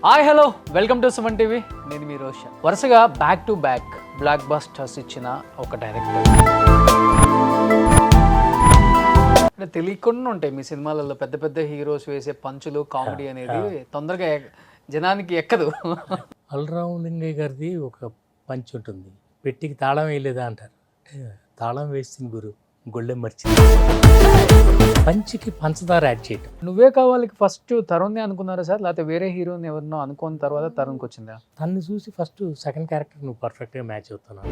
Hi hello welcome to Suman TV. నేను మీ రోషన్. వరుసగా back to back black busters ఇచ్చిన ఒక డైరెక్టర్. అంటే తెలియకుండా ఉంటాయి మీ సినిమాలలో పెద్ద పెద్ద హీరోస్ వేసే పంచులు, కామెడీ అనేది తొందరగా జనానికి ఎక్కదు. అల్రామలింగయ్య గారిది ఒక పంచ్ ఉంటుంది, పెట్టికి తాళం వేయలేదా అంటారు. తాళం వేసింది గురు, గొళ్ళెం మర్చి. పంచికి పంచదార యాడ్ చేయటం. నువ్వే కావాలికి ఫస్ట్ తరుణ్ని అనుకున్నారా సార్, లేకపోతే వేరే హీరోని ఎవరినో అనుకున్న తర్వాత తరుణ్కి వచ్చిందా? తన్ని చూసి ఫస్ట్ సెకండ్ క్యారెక్టర్ నువ్వు పర్ఫెక్ట్గా మ్యాచ్ అవుతున్నావు.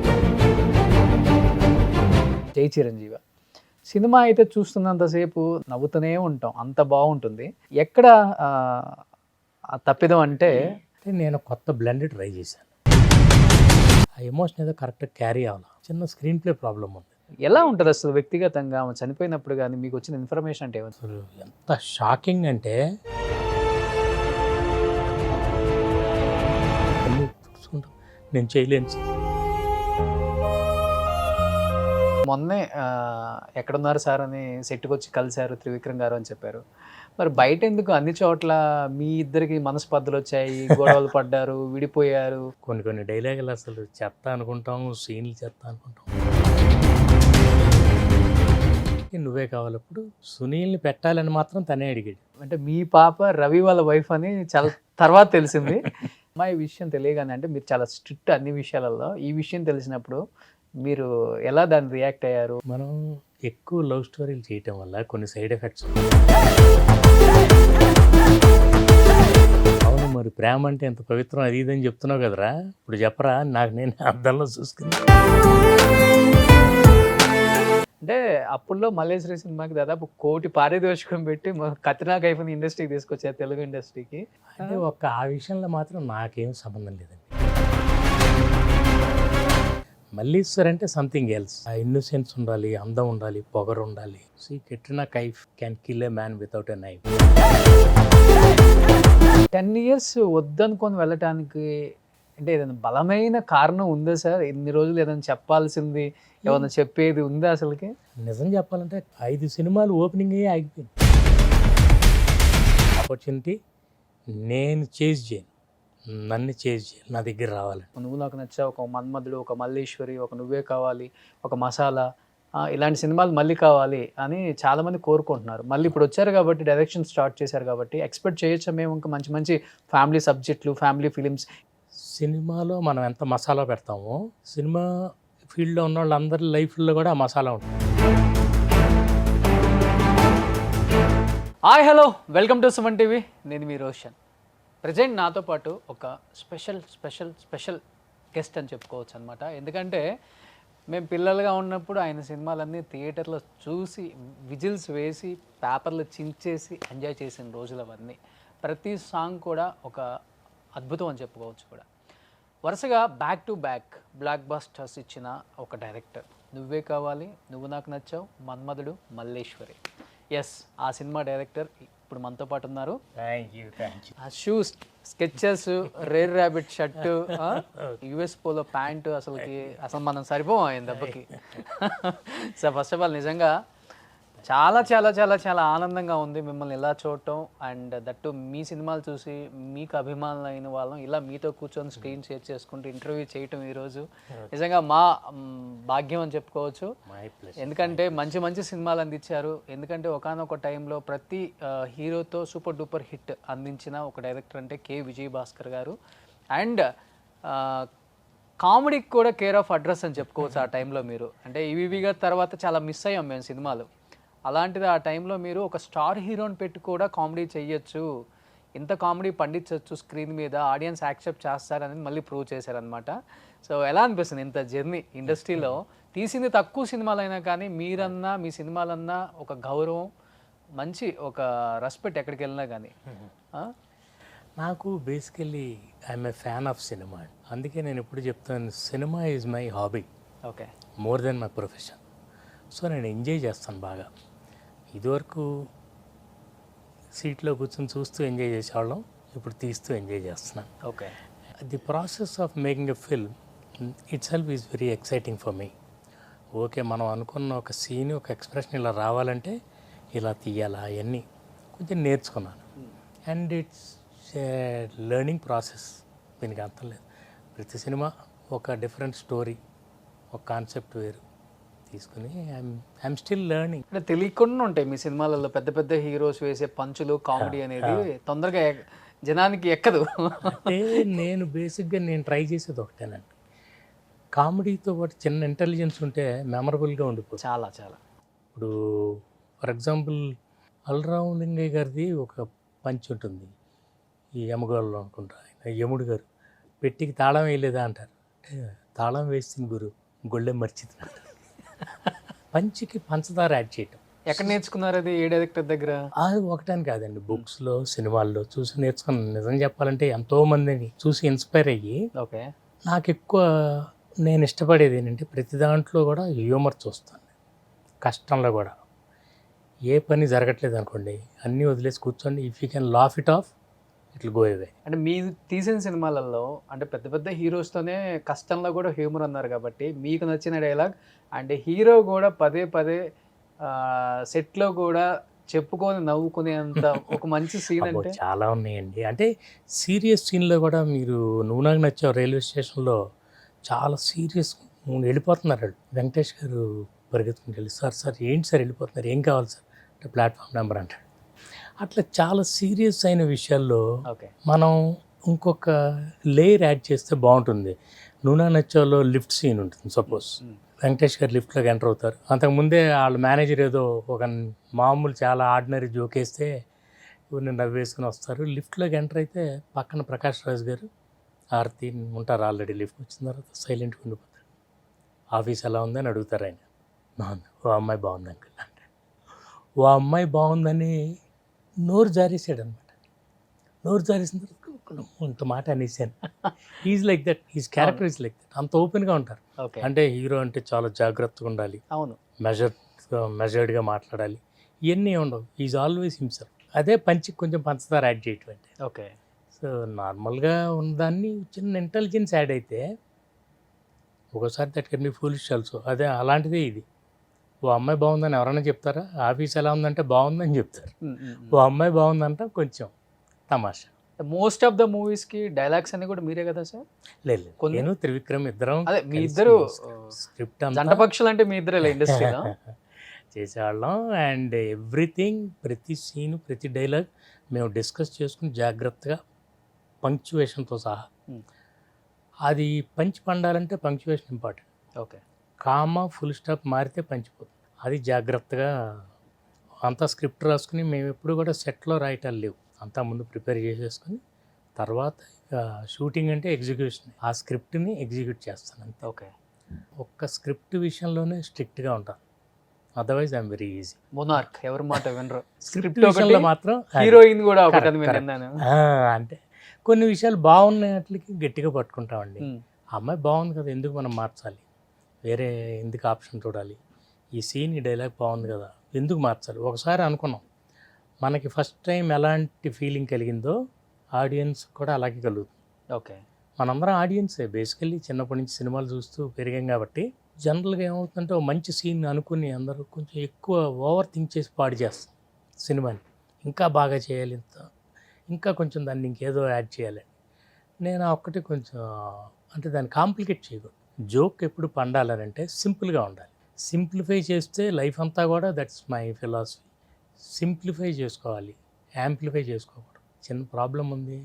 జై చిరంజీవి సినిమా అయితే చూస్తున్నంతసేపు నవ్వుతూనే ఉంటాం, అంత బాగుంటుంది. ఎక్కడ తప్పిదం అంటే నేను కొత్త బ్లెండ్ ట్రై చేశాను. ఆ ఎమోషన్ ఏదో కరెక్ట్గా క్యారీ అవ్వాలి. చిన్న స్క్రీన్ ప్లే ప్రాబ్లం ఉంది. ఎలా ఉంటుంది అసలు వ్యక్తిగతంగా ఆమె చనిపోయినప్పుడు కానీ మీకు వచ్చిన ఇన్ఫర్మేషన్ అంటే అసలు ఎంత షాకింగ్ అంటే నేను చేయలేను. మొన్నే ఎక్కడున్నారు సార్ అని సెట్కి వచ్చి కలిశారు త్రివిక్రమ్ గారు అని చెప్పారు. మరి బయట ఎందుకు అన్ని చోట్ల మీ ఇద్దరికి మనస్పర్ధలు వచ్చాయి, గొడవలు పడ్డారు, విడిపోయారు? కొన్ని డైలాగులు అసలు చెత్త అనుకుంటాం, సీన్లు చెత్త అనుకుంటాం. నువ్వే కావాలప్పుడు సునీల్ని పెట్టాలని మాత్రం తనే అడిగాడు. అంటే మీ పాప రవి వాళ్ళ వైఫ్ అని చాలా తర్వాత తెలిసింది. అమ్మాయి విషయం తెలియగానే, అంటే మీరు చాలా స్ట్రిక్ట్ అన్ని విషయాలలో, ఈ విషయం తెలిసినప్పుడు మీరు ఎలా దాన్ని రియాక్ట్ అయ్యారు? మనం ఎక్కువ లవ్ స్టోరీలు చేయటం వల్ల కొన్ని సైడ్ ఎఫెక్ట్స్. అవును, మరి ప్రేమ అంటే ఎంత పవిత్రం అది ఇదని చెప్తున్నావు కదరా, ఇప్పుడు చెప్పరా నాకు నేను అద్దంలో చూసుకుని. అంటే అప్పుల్లో మల్లేశ్వరి సినిమాకి దాదాపు 1 కోటి పారితోషికం పెట్టి కత్రినా కైఫ్ని ఇండస్ట్రీకి తీసుకొచ్చారు, తెలుగు ఇండస్ట్రీకి. అంటే ఆ విషయంలో మాత్రం నాకేం సంబంధం లేదండి. మల్లీశ్వర్ అంటే సంథింగ్ ఎల్స్. ఆ ఇన్నోసెన్స్ ఉండాలి, అందం ఉండాలి, పొగరు ఉండాలి. Katrina Kaif can kill a man without a knife. 10 years వద్దనుకొని వెళ్ళటానికి అంటే ఏదైనా బలమైన కారణం ఉందా సార్? ఇన్ని రోజులు ఏదైనా చెప్పాల్సింది, ఏమన్నా చెప్పేది ఉందా అసలుకి? నిజం చెప్పాలంటే 5 సినిమాలు ఓపెనింగ్ అయ్యి ఆగిపోయింది. ఆపర్చునిటీ నేను చేజ్ చేయను, నన్ను చేజ్ చేయాలి, నా దగ్గర రావాలి. నువ్వు నాకు నచ్చా, ఒక మన్మధుడు, ఒక మల్లేశ్వరి, ఒక నువ్వే కావాలి, ఒక మసాలా, ఇలాంటి సినిమాలు మళ్ళీ కావాలి అని చాలామంది కోరుకుంటున్నారు. మళ్ళీ ఇప్పుడు వచ్చారు కాబట్టి, డైరెక్షన్ స్టార్ట్ చేశారు కాబట్టి ఎక్స్పెక్ట్ చేయొచ్చా మేము ఇంకా మంచి మంచి ఫ్యామిలీ సబ్జెక్టులు, ఫ్యామిలీ ఫిలిమ్స్? సినిమాలో మనం ఎంత మసాలా పెడతామో సినిమా ఫీల్డ్లో ఉన్న వాళ్ళందరి లైఫ్లో కూడా ఆ మసాలా ఉంటుంది. Hi hello welcome to Suman TV. నేను మీ రోషన్. ప్రజెంట్ నాతో పాటు ఒక స్పెషల్ గెస్ట్ అని చెప్పుకోవచ్చు అనమాట. ఎందుకంటే మేము పిల్లలుగా ఉన్నప్పుడు ఆయన సినిమాలన్నీ థియేటర్లో చూసి, విజిల్స్ వేసి, పేపర్లు చించేసి ఎంజాయ్ చేసిన రోజులు అవన్నీ. ప్రతి సాంగ్ కూడా ఒక అద్భుతం అని చెప్పుకోవచ్చు కూడా. వరుసగా back to back black busters ఇచ్చిన ఒక డైరెక్టర్. నువ్వే కావాలి, నువ్వు నాకు నచ్చావు, మన్మధుడు, మల్లేశ్వరి. ఎస్, ఆ సినిమా డైరెక్టర్ ఇప్పుడు మనతో పాటు ఉన్నారు. ఆ shoes, sketches, rare rabbit shirt, US polo pant, అసలు మనం సరిపోం ఆయన దెబ్బకి. సో ఫస్ట్ ఆఫ్ ఆల్ నిజంగా చాలా చాలా చాలా చాలా ఆనందంగా ఉంది మిమ్మల్ని ఇలా చూడటం. అండ్ దట్టు మీ సినిమాలు చూసి మీకు అభిమానులు అయిన వాళ్ళం ఇలా మీతో కూర్చొని స్క్రీన్ షేర్ చేసుకుంటూ ఇంటర్వ్యూ చేయటం ఈరోజు నిజంగా మా భాగ్యం అని చెప్పుకోవచ్చు. ఎందుకంటే మంచి మంచి సినిమాలు అందించారు. ఎందుకంటే ఒకానొక టైంలో ప్రతి హీరోతో సూపర్ డూపర్ హిట్ అందించిన ఒక డైరెక్టర్ అంటే కె విజయ్ భాస్కర్ గారు. అండ్ కామెడీకి కూడా కేర్ ఆఫ్ అడ్రస్ అని చెప్పుకోవచ్చు ఆ టైంలో మీరు. అంటే ఈవీవి గారి తర్వాత చాలా మిస్ అయ్యాం మేము సినిమాలు. అలాంటిది ఆ టైంలో మీరు ఒక స్టార్ హీరోని పెట్టి కూడా కామెడీ చెయ్యొచ్చు, ఇంత కామెడీ పండించవచ్చు స్క్రీన్ మీద, ఆడియన్స్ యాక్సెప్ట్ చేస్తారనేది మళ్ళీ ప్రూవ్ చేశారనమాట. సో ఎలా అనిపిస్తుంది ఇంత జర్నీ ఇండస్ట్రీలో? తీసింది తక్కువ సినిమాలైనా కానీ మీరన్నా, మీ సినిమాలన్నా ఒక గౌరవం, మంచి ఒక రెస్పెక్ట్ ఎక్కడికి వెళ్ళినా కానీ. నాకు basically I'm a fan of cinema. అందుకే నేను ఎప్పుడు చెప్తాను, cinema is my hobby. Okay, more than my profession. So నేను ఎంజాయ్ చేస్తాను బాగా. ఇదివరకు సీట్లో కూర్చొని చూస్తూ ఎంజాయ్ చేసేవాళ్ళం, ఇప్పుడు తీస్తూ ఎంజాయ్ చేస్తున్నాను. Okay, the process of making a film it self is very exciting for me. Okay, మనం అనుకున్న ఒక సీన్, ఒక ఎక్స్ప్రెషన్ ఇలా రావాలంటే ఇలా తీయాలా, అవన్నీ కొంచెం నేర్చుకున్నాను. అండ్ ఇట్స్ లెర్నింగ్ ప్రాసెస్, దీనికి అంతం లేదు. ప్రతి సినిమా ఒక డిఫరెంట్ స్టోరీ, ఒక కాన్సెప్ట్ వేరు తీసుకుని ఐఎమ్ స్టిల్ లెర్నింగ్. అంటే తెలియకుండా ఉంటాయి మీ సినిమాలలో పెద్ద పెద్ద హీరోస్ వేసే పంచులు, కామెడీ అనేది తొందరగా జనానికి ఎక్కదు. అంటే నేను బేసిక్గా నేను ట్రై చేసేది ఒకటేనండి, కామెడీతో పాటు చిన్న ఇంటెలిజెన్స్ ఉంటే మెమరబుల్గా ఉండిపోతుంది. చాలా చాలా. ఇప్పుడు ఫర్ ఎగ్జాంపుల్ అల్రావు లింగయ్య గారిది ఒక పంచ్ ఉంటుంది, ఈ యమగోళలో అనుకుంటా, ఆయన యముడు గారు పెట్టికి తాళం వేయలేదా అంటారు. అంటే తాళం వేసింది గురు, గొళ్ళెం మర్చిపోతున్నాడు. పంచికి పంచదార యాడ్ చేయటం ఎక్కడ నేర్చుకున్నారు అది? ఏ డైరెక్టర్ దగ్గర? అది ఒకటాని కాదండి, బుక్స్లో సినిమాల్లో చూసి నేర్చుకున్నాను. నిజం చెప్పాలంటే ఎంతోమందిని చూసి ఇన్స్పైర్ అయ్యి, ఓకే, నాకు ఎక్కువ నేను ఇష్టపడేది ఏంటంటే ప్రతి దాంట్లో కూడా హ్యూమర్ చూస్తాను. కష్టంలో కూడా ఏ పని జరగట్లేదు అనుకోండి, అన్నీ వదిలేసి కూర్చోండి, if you can laugh it of it will go away. అంటే మీరు తీసిన సినిమాలలో అంటే పెద్ద పెద్ద హీరోస్తోనే కష్టంలో కూడా హ్యూమర్ అన్నారు కాబట్టి మీకు నచ్చిన డైలాగ్ అంటే హీరో కూడా పదే పదే సెట్లో కూడా చెప్పుకొని నవ్వుకునేంత ఒక మంచి సీన్ అబ్బో, అంటే? చాలా ఉన్నాయండి. అంటే సీరియస్ సీన్లో కూడా మీరు నువ్వు నాకు నచ్చావు రైల్వే స్టేషన్లో చాలా సీరియస్ వెళ్ళిపోతున్నారు వాళ్ళు. వెంకటేష్ గారు పరిగెత్తుకుని వెళ్ళి, సార్ సార్ ఏంటి సార్ వెళ్ళిపోతున్నారు, ఏం కావాలి సార్ అంటే ప్లాట్ఫామ్ నెంబర్ అంటాడు. అట్లా చాలా సీరియస్ అయిన విషయాల్లో ఓకే, మనం ఇంకొక లేయర్ యాడ్ చేస్తే బాగుంటుంది. నూనె నచ్చాలో లిఫ్ట్ సీన్ ఉంటుంది సపోజ్, వెంకటేష్ గారు లిఫ్ట్లోకి ఎంటర్ అవుతారు. అంతకుముందే వాళ్ళ మేనేజర్ ఏదో ఒక మామూలు చాలా ఆర్డినరీ జోక్ వేస్తే ఇవన్నీ నవ్వేసుకుని వస్తారు. లిఫ్ట్లోకి ఎంటర్ అయితే పక్కన ప్రకాష్ రాజ్ గారు ఆర్తి ఉంటారు, ఆల్రెడీ లిఫ్ట్ వచ్చిన తర్వాత సైలెంట్గా ఉండిపోతారు. ఆఫీస్ ఎలా ఉందని అడుగుతారు ఆయన. బాగుంది, ఓ అమ్మాయి బాగుంది అంకుల్ అంటే, ఓ అమ్మాయి బాగుందని నోరు జారేసాడు అనమాట. నోరు జారేసిన తర్వాత ఇంత మాట అనేసాను. Is like that, is character is like that. అంత ఓపెన్గా ఉంటారు. ఓకే, అంటే హీరో అంటే చాలా జాగ్రత్తగా ఉండాలి, అవును, మెజర్డ్గా మాట్లాడాలి, ఇవన్నీ ఉండవు. Is always himself. అదే పంచికి కొంచెం పంచదార యాడ్ చేయటం అంటే. ఓకే. సో నార్మల్గా ఉన్నదాన్ని చిన్న ఇంటెలిజెన్స్ యాడ్ అయితే ఒకసారి that can be foolish also. అదే అలాంటిదే ఇది. ఓ అమ్మాయి బాగుందని ఎవరైనా చెప్తారా? ఆఫీస్ ఎలా ఉందంటే బాగుందని చెప్తారు. ఓ అమ్మాయి బాగుందంట కొంచెం తమాషా. మోస్ట్ ఆఫ్ ద మూవీస్ కి డైలాగ్స్ అన్ని కూడా మీరే కదా సార్? లేదు, నేను త్రివిక్రమ్ ఇద్దరం అదే మీ ఇద్దరు స్క్రిప్ట్ జంట పక్షులు అంటే మీ ఇద్దరే ఇండస్ట్రీలో చేసేవాళ్ళం. అండ్ ఎవ్రీథింగ్, ప్రతి సీను ప్రతి డైలాగ్ మేము డిస్కస్ చేసుకుని జాగ్రత్తగా పంక్చువేషన్తో సహా. అది పంచి పండాలంటే punctuation important. Okay, comma full stop మారితే పంచిపోతుంది. అది జాగ్రత్తగా అంతా స్క్రిప్ట్ రాసుకుని, మేము ఎప్పుడు కూడా సెట్లో రాయటాలు లేవు, అంతా ముందు ప్రిపేర్ చేసేసుకుని తర్వాత షూటింగ్ అంటే ఎగ్జిక్యూషన్, ఆ స్క్రిప్ట్ని ఎగ్జిక్యూట్ చేస్తాను అంతే. ఓకే, ఒక్క స్క్రిప్ట్ విషయంలోనే స్ట్రిక్ట్గా ఉంటాను, otherwise I'm very easy. Monarch ఎవరి మాట వినరు. స్క్రిప్ట్ విషయంలో మాత్రం హీరోయిన్ కూడా ఒకటి అని Correct, విన్నాను. అంటే కొన్ని విషయాలు బాగున్నట్లకి గట్టిగా పట్టుకుంటామండి. ఆ అమ్మాయి బాగుంది కదా, ఎందుకు మనం మార్చాలి, వేరే ఎందుకు ఆప్షన్ చూడాలి, ఈ సీన్ ఈ డైలాగ్ బాగుంది కదా ఎందుకు మార్చాలి. ఒకసారి అనుకున్నాం, మనకి ఫస్ట్ టైం ఎలాంటి ఫీలింగ్ కలిగిందో ఆడియన్స్ కూడా అలాగే కలుగుతుంది. ఓకే, మనందరం ఆడియన్సే బేసికల్లీ, చిన్నప్పటి నుంచి సినిమాలు చూస్తూ పెరిగాం కాబట్టి జనరల్గా ఏమవుతుందంటే ఒక మంచి సీన్ అనుకుని అందరూ కొంచెం ఎక్కువ ఓవర్ థింక్ చేసి పాడు చేస్తాం సినిమాని. ఇంకా బాగా చేయాలి, ఇంకా కొంచెం దాన్ని ఇంకేదో యాడ్ చేయాలి. నేను ఒక్కటి కొంచెం అంటే దాన్ని కాంప్లికేట్ చేయకూడదు. జోక్ ఎప్పుడు పండాలనంటే సింపుల్గా ఉండాలి. సింప్లిఫై చేస్తే లైఫ్ అంతా కూడా, దట్స్ మై ఫిలాసఫీ. సింప్లిఫై చేసుకోవాలి, యాంప్లిఫై చేసుకోకూడదు. చిన్న ప్రాబ్లం ఉంది,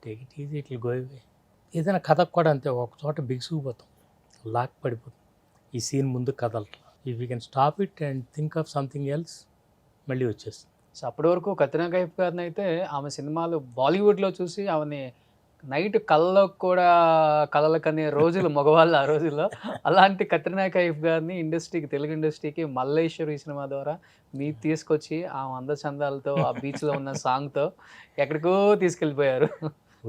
take it easy, it will go away. ఏదైనా కథకు కూడా అంతే, ఒక చోట బిగుసుకుపోతాం, లాక్ పడిపోతాం, ఈ సీన్ ముందు కదలట్లా. If you can stop it and think of something else, మళ్ళీ వచ్చేస్తుంది. సో అప్పటి వరకు కత్రినా కైఫ్ గారిని అయితే ఆమె సినిమాలు బాలీవుడ్లో చూసి ఆమెని నైట్ కళ్ళకు కూడా కళలు కనే రోజులు మగవాళ్ళు ఆ రోజుల్లో. అలాంటి కత్రినా కైఫ్ గారిని ఇండస్ట్రీకి, తెలుగు ఇండస్ట్రీకి మల్లేశ్వరి సినిమా ద్వారా మీరు తీసుకొచ్చి ఆమె అందచందాలతో ఆ బీచ్లో ఉన్న సాంగ్తో ఎక్కడికో తీసుకెళ్ళిపోయారు.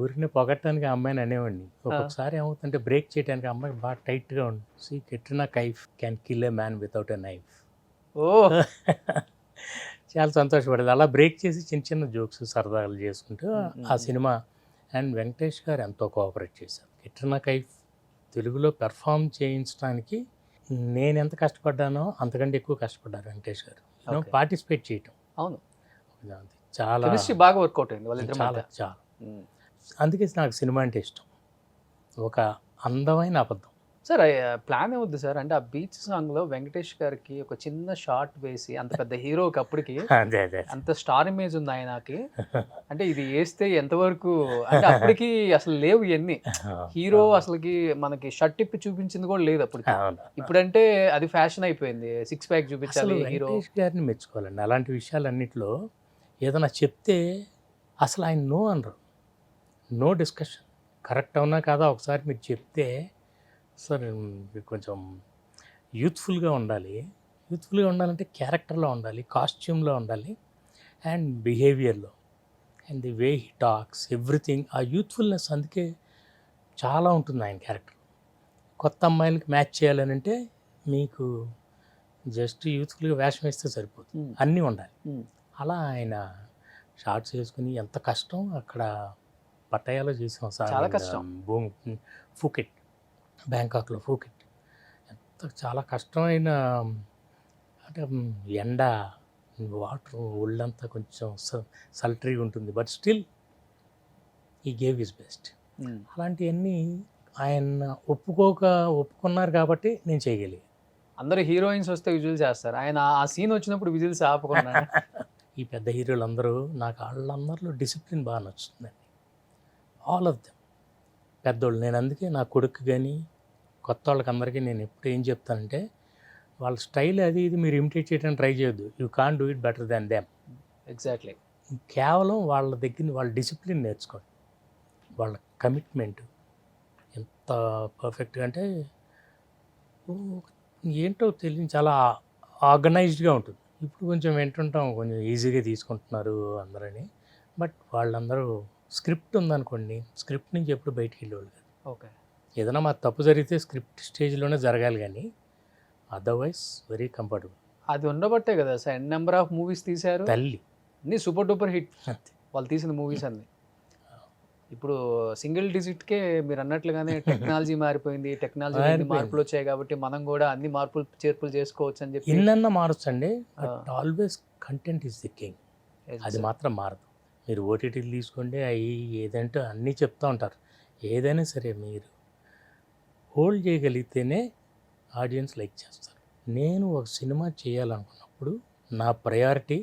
ఊరిని పొగట్టడానికి ఆ అమ్మాయిని అనేవాడిని. ఒక్కొక్కసారి ఏమవుతుందంటే బ్రేక్ చేయడానికి అమ్మాయి బాగా టైట్గా ఉంది. See Katrina Kaif can kill a man without a knife. ఓ చాలా సంతోషపడేది. అలా బ్రేక్ చేసి చిన్న చిన్న జోక్స్ సరదాలు చేసుకుంటూ ఆ సినిమా. అండ్ వెంకటేష్ గారు ఎంతో కోఆపరేట్ చేశారు. కెట్రినా కైఫ్ తెలుగులో పెర్ఫామ్ చేయించడానికి నేను ఎంత కష్టపడ్డానో అంతకంటే ఎక్కువ కష్టపడ్డారు వెంకటేష్ గారు. పార్టిసిపేట్ చేయటం. అవును, చాలా బాగా వర్కౌట్ అయింది వాళ్ళిద్దరి చాలా మధ్య. చాలా అందుకే నాకు సినిమా అంటే ఇష్టం. ఒక అందమైన అబద్ధం. సార్ ప్లాన్ ఏమవుద్ది సార్ అంటే ఆ బీచ్ సాంగ్లో వెంకటేష్ గారికి ఒక చిన్న షార్ట్ వేసి అంత పెద్ద హీరోకి అప్పటికి అదే అదే అంత స్టార్ ఇమేజ్ ఉంది ఆయనకి. అంటే ఇది వేస్తే ఎంతవరకు అంటే అప్పటికి అసలు లేవు ఇవన్నీ. హీరో అసలుకి మనకి షర్ట్ ఇప్పి చూపించింది కూడా లేదు అప్పుడు. అవును. ఇప్పుడంటే అది ఫ్యాషన్ అయిపోయింది. సిక్స్ ప్యాక్ అసలు చూపించాలి హీరో. వెంకటేష్ గారిని మెచ్చుకోవాలండి. అలాంటి విషయాలన్నిటిలో ఏదైనా చెప్తే అసలు ఆయన నో అనరు. No discussion. కరెక్ట్ అవునా కాదా ఒకసారి మీరు చెప్తే సార్ మీరు కొంచెం యూత్ఫుల్గా ఉండాలి. యూత్ఫుల్గా ఉండాలంటే క్యారెక్టర్లో ఉండాలి, కాస్ట్యూమ్లో ఉండాలి అండ్ బిహేవియర్లో and the way he talks everything. ఆ యూత్ఫుల్నెస్ అందుకే చాలా ఉంటుంది ఆయన క్యారెక్టర్. కొత్త అమ్మాయిలకి మ్యాచ్ చేయాలని అంటే మీకు జస్ట్ యూత్ఫుల్గా వేషం వేస్తే సరిపోతుంది, అన్నీ ఉండాలి. అలా ఆయన షార్ట్స్ వేసుకుని ఎంత కష్టం అక్కడ పట్టాయాలో చేసాం సార్. చాలా కష్టం. ఫూకెట్, బ్యాంకాక్లో ఫూకెట్ ఎంత చాలా కష్టమైన అంటే ఎండ, వాటర్, ఒళ్ళంతా కొంచెం సల్టరీగా ఉంటుంది. బట్ స్టిల్ ఈ గేవ్ ఇస్ బెస్ట్. అలాంటివన్నీ ఆయన ఒప్పుకున్నారు కాబట్టి నేను చేయగలిగాను. అందరూ హీరోయిన్స్ వస్తే విజువల్ చేస్తారు, ఆయన ఆ సీన్ వచ్చినప్పుడు విజిల్స్ ఆపకుండా. ఈ పెద్ద హీరోలు అందరూ నాకు వాళ్ళందరిలో డిసిప్లిన్ బాగా నచ్చుతుందండి. ఆల్ ఆఫ్ దెమ్ పెద్దోళ్ళు. నేను అందుకే నా కొడుకు కానీ కొత్త వాళ్ళకి అందరికీ నేను ఎప్పుడు ఏం చెప్తానంటే వాళ్ళ స్టైల్ అది ఇది మీరు ఇమిటేట్ చేయడానికి ట్రై చేయొద్దు. You can't do it better than them. Exactly. కేవలం వాళ్ళ దగ్గర వాళ్ళ డిసిప్లిన్ నేర్చుకోండి. వాళ్ళ కమిట్మెంట్ ఎంత పర్ఫెక్ట్గా అంటే ఏంటో తెలియని చాలా ఆర్గనైజ్డ్గా ఉంటుంది. ఇప్పుడు కొంచెం వింటుంటాం కొంచెం ఈజీగా తీసుకుంటున్నారు అందరని. బట్ వాళ్ళందరూ స్క్రిప్ట్ ఉందనుకోండి, స్క్రిప్ట్ నుంచి ఎప్పుడు బయటికి వెళ్ళేవాళ్ళు కాదు. ఓకే. ఏదైనా మా తప్పు జరిగితే స్క్రిప్ట్ స్టేజ్లోనే జరగాలి కానీ అదర్వైజ్ వెరీ కంఫర్టబుల్. అది ఉండబట్టే కదా సార్ నెంబర్ ఆఫ్ మూవీస్ తీశారు, తల్లి అన్ని సూపర్ డూపర్ హిట్ అంతే. వాళ్ళు తీసిన మూవీస్ అన్ని. ఇప్పుడు సింగిల్ డిజిట్కే మీరు అన్నట్లుగానే టెక్నాలజీ మారిపోయింది, టెక్నాలజీ మార్పులు వచ్చాయి కాబట్టి మనం కూడా అన్ని మార్పులు చేర్పులు చేసుకోవచ్చు అని చెప్పి. ఎన్నన్నా మారొచ్చండి, but always content is the king. అది మాత్రం మారదు. మీరు ఓటీటీలు తీసుకోండి, అవి ఏదంటే అన్నీ చెప్తూ ఉంటారు. ఏదైనా సరే మీరు హోల్డ్ చేయగలిగితేనే ఆడియన్స్ లైక్ చేస్తారు. నేను ఒక సినిమా చేయాలనుకున్నప్పుడు నా ప్రయారిటీ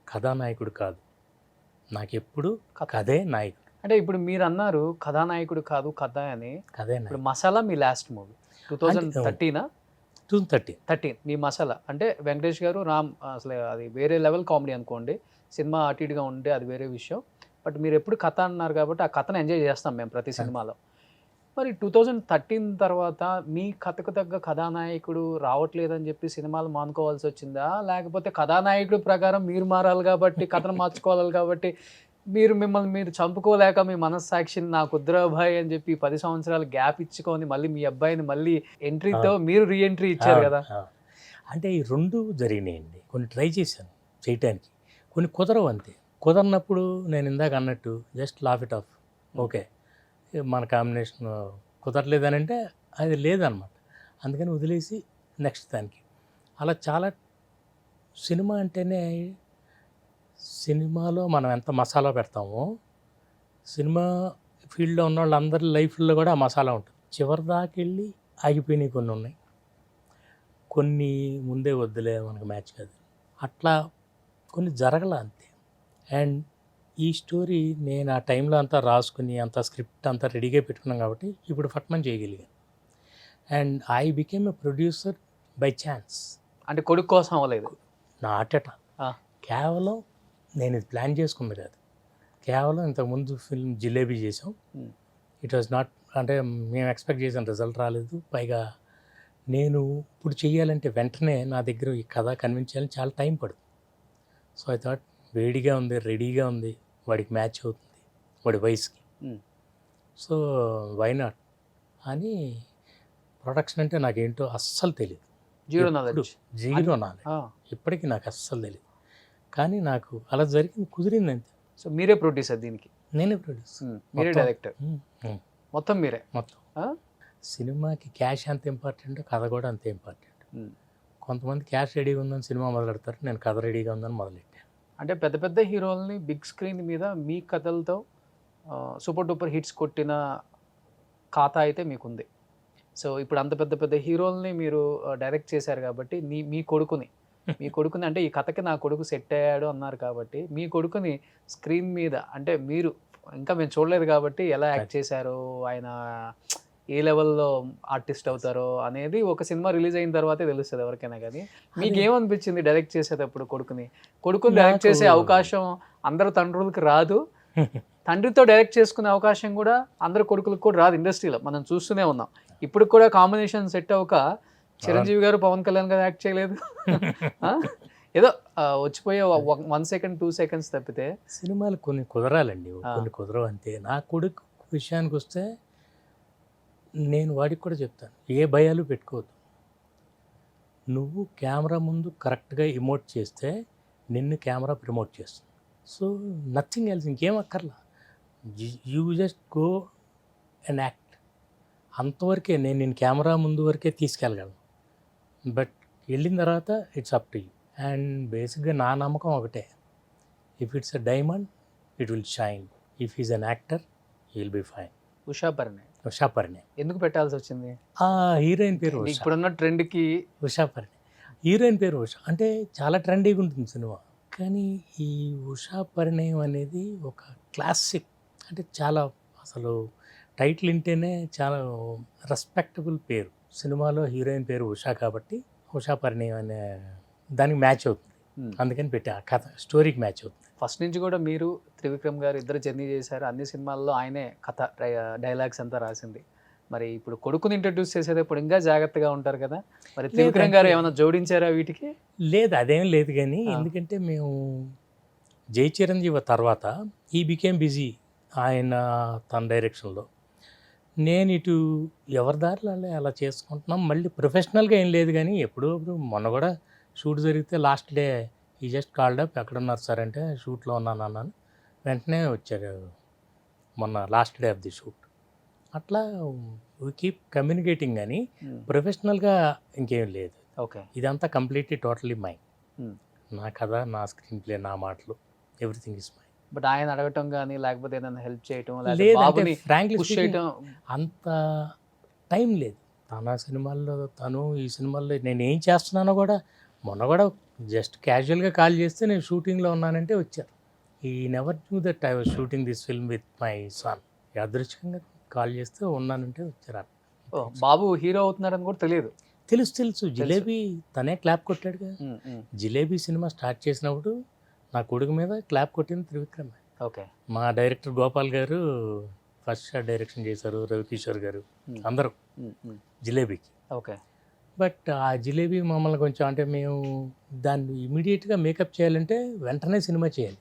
కథానాయకుడు కాదు, నాకెప్పుడు కథే నాయకుడు. అంటే ఇప్పుడు మీరు అన్నారు కథానాయకుడు కాదు కథ అని. కథే ఇప్పుడు నాయకుడు. మసాలా మీ లాస్ట్ మూవీ 2013 2013 మీ మసాలా అంటే వెంకటేష్ గారు రామ్, అసలు అది వేరే లెవెల్ కామెడీ అనుకోండి. సినిమా అటు ఇటుగా ఉంటే అది వేరే విషయం. బట్ మీరు ఎప్పుడు కథ అన్నారు కాబట్టి ఆ కథను ఎంజాయ్ చేస్తాం మేము ప్రతి సినిమాలో. మరి 2013 తర్వాత మీ కథకు తగ్గ కథానాయకుడు రావట్లేదని చెప్పి సినిమాలు మానుకోవాల్సి వచ్చిందా, లేకపోతే కథానాయకుడు ప్రకారం మీరు మారాలి కాబట్టి కథను మార్చుకోవాలి కాబట్టి మిమ్మల్ని మీరు చంపుకోలేక మీ మనస్సాక్షిని నా కుద్రాబాయ్ అని చెప్పి 10 సంవత్సరాలు గ్యాప్ ఇచ్చుకొని మళ్ళీ మీ అబ్బాయిని మళ్ళీ ఎంట్రీతో మీరు రీఎంట్రీ ఇచ్చారు కదా? అంటే ఈ రెండు జరిగినాయండి. కొన్ని ట్రై చేశాను చేయటానికి, కొన్ని కుదరవు అంతే. కుదరనప్పుడు నేను ఇందాక అన్నట్టు just laugh it of. Okay మన కాంబినేషన్ కుదరలేదని అంటే అది లేదనమాట. అందుకని వదిలేసి నెక్స్ట్ దానికి. అలా చాలా సినిమా అంటేనే సినిమాలో మనం ఎంత మసాలా పెడతామో సినిమా ఫీల్డ్లో ఉన్న వాళ్ళందరి లైఫ్లో కూడా ఆ మసాలా ఉంటుంది. చివరి దాకా వెళ్ళి ఆగిపోయినాయి కొన్ని ఉన్నాయి, కొన్ని ముందే వద్దులే మనకు మ్యాచ్ కాదు, అట్లా కొన్ని జరగల అంతే. అండ్ ఈ స్టోరీ నేను ఆ టైంలో అంతా రాసుకుని అంత స్క్రిప్ట్ అంతా రెడీగా పెట్టుకున్నాం కాబట్టి ఇప్పుడు ఫట్మన్ చేయగలిగాను. And I became a producer by chance. అంటే కొడుకు కోసం అవ్వలేదు, నాటట. కేవలం నేను ఇది ప్లాన్ చేసుకుంది కాదు, కేవలం ఇంతకుముందు ఫిల్మ్ జిలేబీ చేసాం. ఇట్ వాజ్ నాట్ అంటే మేము ఎక్స్పెక్ట్ చేసిన రిజల్ట్ రాలేదు. పైగా నేను ఇప్పుడు చేయాలంటే వెంటనే నా దగ్గర ఈ కథ కన్విన్స్ చేయాలని చాలా టైం పడుతుంది. సో ఐ థాట్ వేడిగా ఉంది, రెడీగా ఉంది, వాడికి మ్యాచ్ అవుతుంది వాడి వయసుకి, సో వై నాట్ అని. ప్రొడక్షన్ అంటే నాకేంటో అస్సలు తెలియదు, జీరో నాలెడ్జ్. ఇప్పటికీ నాకు అస్సలు తెలియదు. కానీ నాకు అలా జరిగింది, కుదిరింది అంతే. సో మీరే ప్రొడ్యూసర్ దీనికి? నేనే ప్రొడ్యూసర్, మీరే డైరెక్టర్, మొత్తం మీరే. మొత్తం సినిమాకి క్యాష్ ఎంత ఇంపార్టెంట్, కథ కూడా అంతే ఇంపార్టెంట్. కొంతమంది క్యాష్ రెడీగా ఉందని సినిమా మొదలెడతారు, నేను కథ రెడీగా ఉందని మొదలెట్టాను. అంటే పెద్ద పెద్ద హీరోలని బిగ్ స్క్రీన్ మీద మీ కథలతో సూపర్ డూపర్ హిట్స్ కొట్టిన ఖాతా అయితే మీకుంది. సో ఇప్పుడు అంత పెద్ద పెద్ద హీరోల్ని మీరు డైరెక్ట్ చేశారు కాబట్టి మీ కొడుకుని అంటే ఈ కథకి నా కొడుకు సెట్ అయ్యాడు అన్నారు కాబట్టి మీ కొడుకుని స్క్రీన్ మీద అంటే మీరు ఇంకా మేము చూడలేదు కాబట్టి ఎలా యాక్ట్ చేశారో, ఆయన ఏ లెవెల్లో ఆర్టిస్ట్ అవుతారో అనేది ఒక సినిమా రిలీజ్ అయిన తర్వాతే తెలుస్తుంది ఎవరికైనా. కానీ మీకు ఏమనిపించింది డైరెక్ట్ చేసేటప్పుడు కొడుకుని డైరెక్ట్ చేసే అవకాశం అందరు తండ్రులకు రాదు. తండ్రితో డైరెక్ట్ చేసుకునే అవకాశం కూడా అందరు కొడుకులకు కూడా రాదు ఇండస్ట్రీలో, మనం చూస్తూనే ఉన్నాం. ఇప్పుడు కూడా కాంబినేషన్ సెట్ అవ్వక చిరంజీవి గారు పవన్ కళ్యాణ్ గారు యాక్ట్ చేయలేదు. ఏదో వచ్చిపోయే 1 సెకండ్ 2 సెకండ్స్ తప్పితే సినిమాలు కొన్ని కుదరాలండి, కొన్ని కుదరవు అంతే. నా కొడుకు విషయానికి వస్తే నేను వాడికి కూడా చెప్తాను, ఏ భయాలు పెట్టుకోవద్దు. నువ్వు కెమెరా ముందు కరెక్ట్గా ఇమోట్ చేస్తే నిన్ను కెమెరా ప్రమోట్ చేస్తుంది. సో నథింగ్ ఎల్స్, ఇంకేం అక్కర్లా. You just go and act. అంతవరకే నేను కెమెరా ముందు వరకే తీసుకెళ్ళగలను. బట్ వెళ్ళిన తర్వాత it's up to you. And బేసిక్గా నా నమ్మకం ఒకటే, if it's a diamond it will shine, if is an actor he will be fine. Usha Parinay ఎందుకు పెట్టాల్సి వచ్చింది? ఆ హీరోయిన్ పేరు ఉషా. ఇప్పుడున్న ట్రెండ్కి ఉషా పరిణయ్ హీరోయిన్ పేరు ఉషా. అంటే చాలా ట్రెండీగా ఉంటుంది సినిమా. కానీ ఈ ఉషా పరిణయం అనేది ఒక క్లాసిక్, అంటే చాలా అసలు టైటిల్ వింటేనే చాలా రెస్పెక్టబుల్ పేరు. సినిమాలో హీరోయిన్ పేరు ఉషా కాబట్టి ఉషా పరిణయం అనే దానికి మ్యాచ్ అవుతుంది, అందుకని పెట్టి ఆ కథ స్టోరీకి మ్యాచ్ అవుతుంది. ఫస్ట్ నుంచి కూడా మీరు త్రివిక్రమ్ గారు ఇద్దరు జర్నీ చేశారు, అన్ని సినిమాల్లో ఆయనే కథ డైలాగ్స్ అంతా రాసింది. మరి ఇప్పుడు కొడుకుని ఇంట్రడ్యూస్ చేసేటప్పుడు ఇంకా జాగ్రత్తగా ఉంటారు కదా, మరి త్రివిక్రమ్ గారు ఏమైనా జోడించారా వీటికి? లేదు, అదేం లేదు. కానీ ఎందుకంటే మేము జై చిరంజీవి తర్వాత ఈ బికేమ్ బిజీ ఆయన తన డైరెక్షన్లో, నేను ఇటు ఎవరి దారిలో అలా చేసుకుంటున్నాం. మళ్ళీ ప్రొఫెషనల్గా ఏం లేదు, కానీ ఎప్పుడో మొన్న కూడా షూట్ జరిగితే లాస్ట్ డే ఈ జస్ట్ కాల్డ్ అప్, ఎక్కడున్నారు సార్ అంటే షూట్లో ఉన్నాను అన్నాను. వెంటనే వచ్చారు మొన్న last day of the shoot. అట్లా వీ కీప్ కమ్యూనికేటింగ్, కానీ ప్రొఫెషనల్గా ఇంకేం లేదు. ఓకే, ఇదంతా కంప్లీట్లీ టోటలీ మైండ్. నా కథ, నా స్క్రీన్ ప్లే, నా మాటలు, ఎవ్రీథింగ్ ఇస్ మైండ్. బట్ ఆయన అడగటం కానీ లేకపోతే ఏదైనా హెల్ప్ చేయటం, లేదంటే ఫ్రాంక్లీ పుష్ చేయటం అంత టైం లేదు. తన సినిమాల్లో తను, ఈ సినిమాల్లో నేను ఏం చేస్తున్నానో కూడా మొన్న కూడా జస్ట్ క్యాజువల్గా కాల్ చేస్తే నేను షూటింగ్లో ఉన్నానంటే వచ్చారు. ఈ never knew that I was shooting this film with my son. యాదృచ్ఛికంగా కాల్ చేస్తే ఉన్నానంటే వచ్చారు. బాబు హీరో అవుతున్నారని కూడా తెలియదు? తెలుసు. జిలేబీ తనే క్లాప్ కొట్టాడుగా. జిలేబీ సినిమా స్టార్ట్ చేసినప్పుడు నా కొడుకు మీద క్లాప్ కొట్టింది త్రివిక్రమ్. ఓకే, మా డైరెక్టర్ గోపాల్ గారు ఫస్ట్ షాట్ డైరెక్షన్ చేశారు, రవికిషోర్ గారు, అందరూ జిలేబీకి. ఓకే, బట్ ఆ జిలేబీ మమ్మల్ని కొంచెం, అంటే మేము దాన్ని ఇమీడియట్గా మేకప్ చేయాలంటే వెంటనే సినిమా చేయాలి.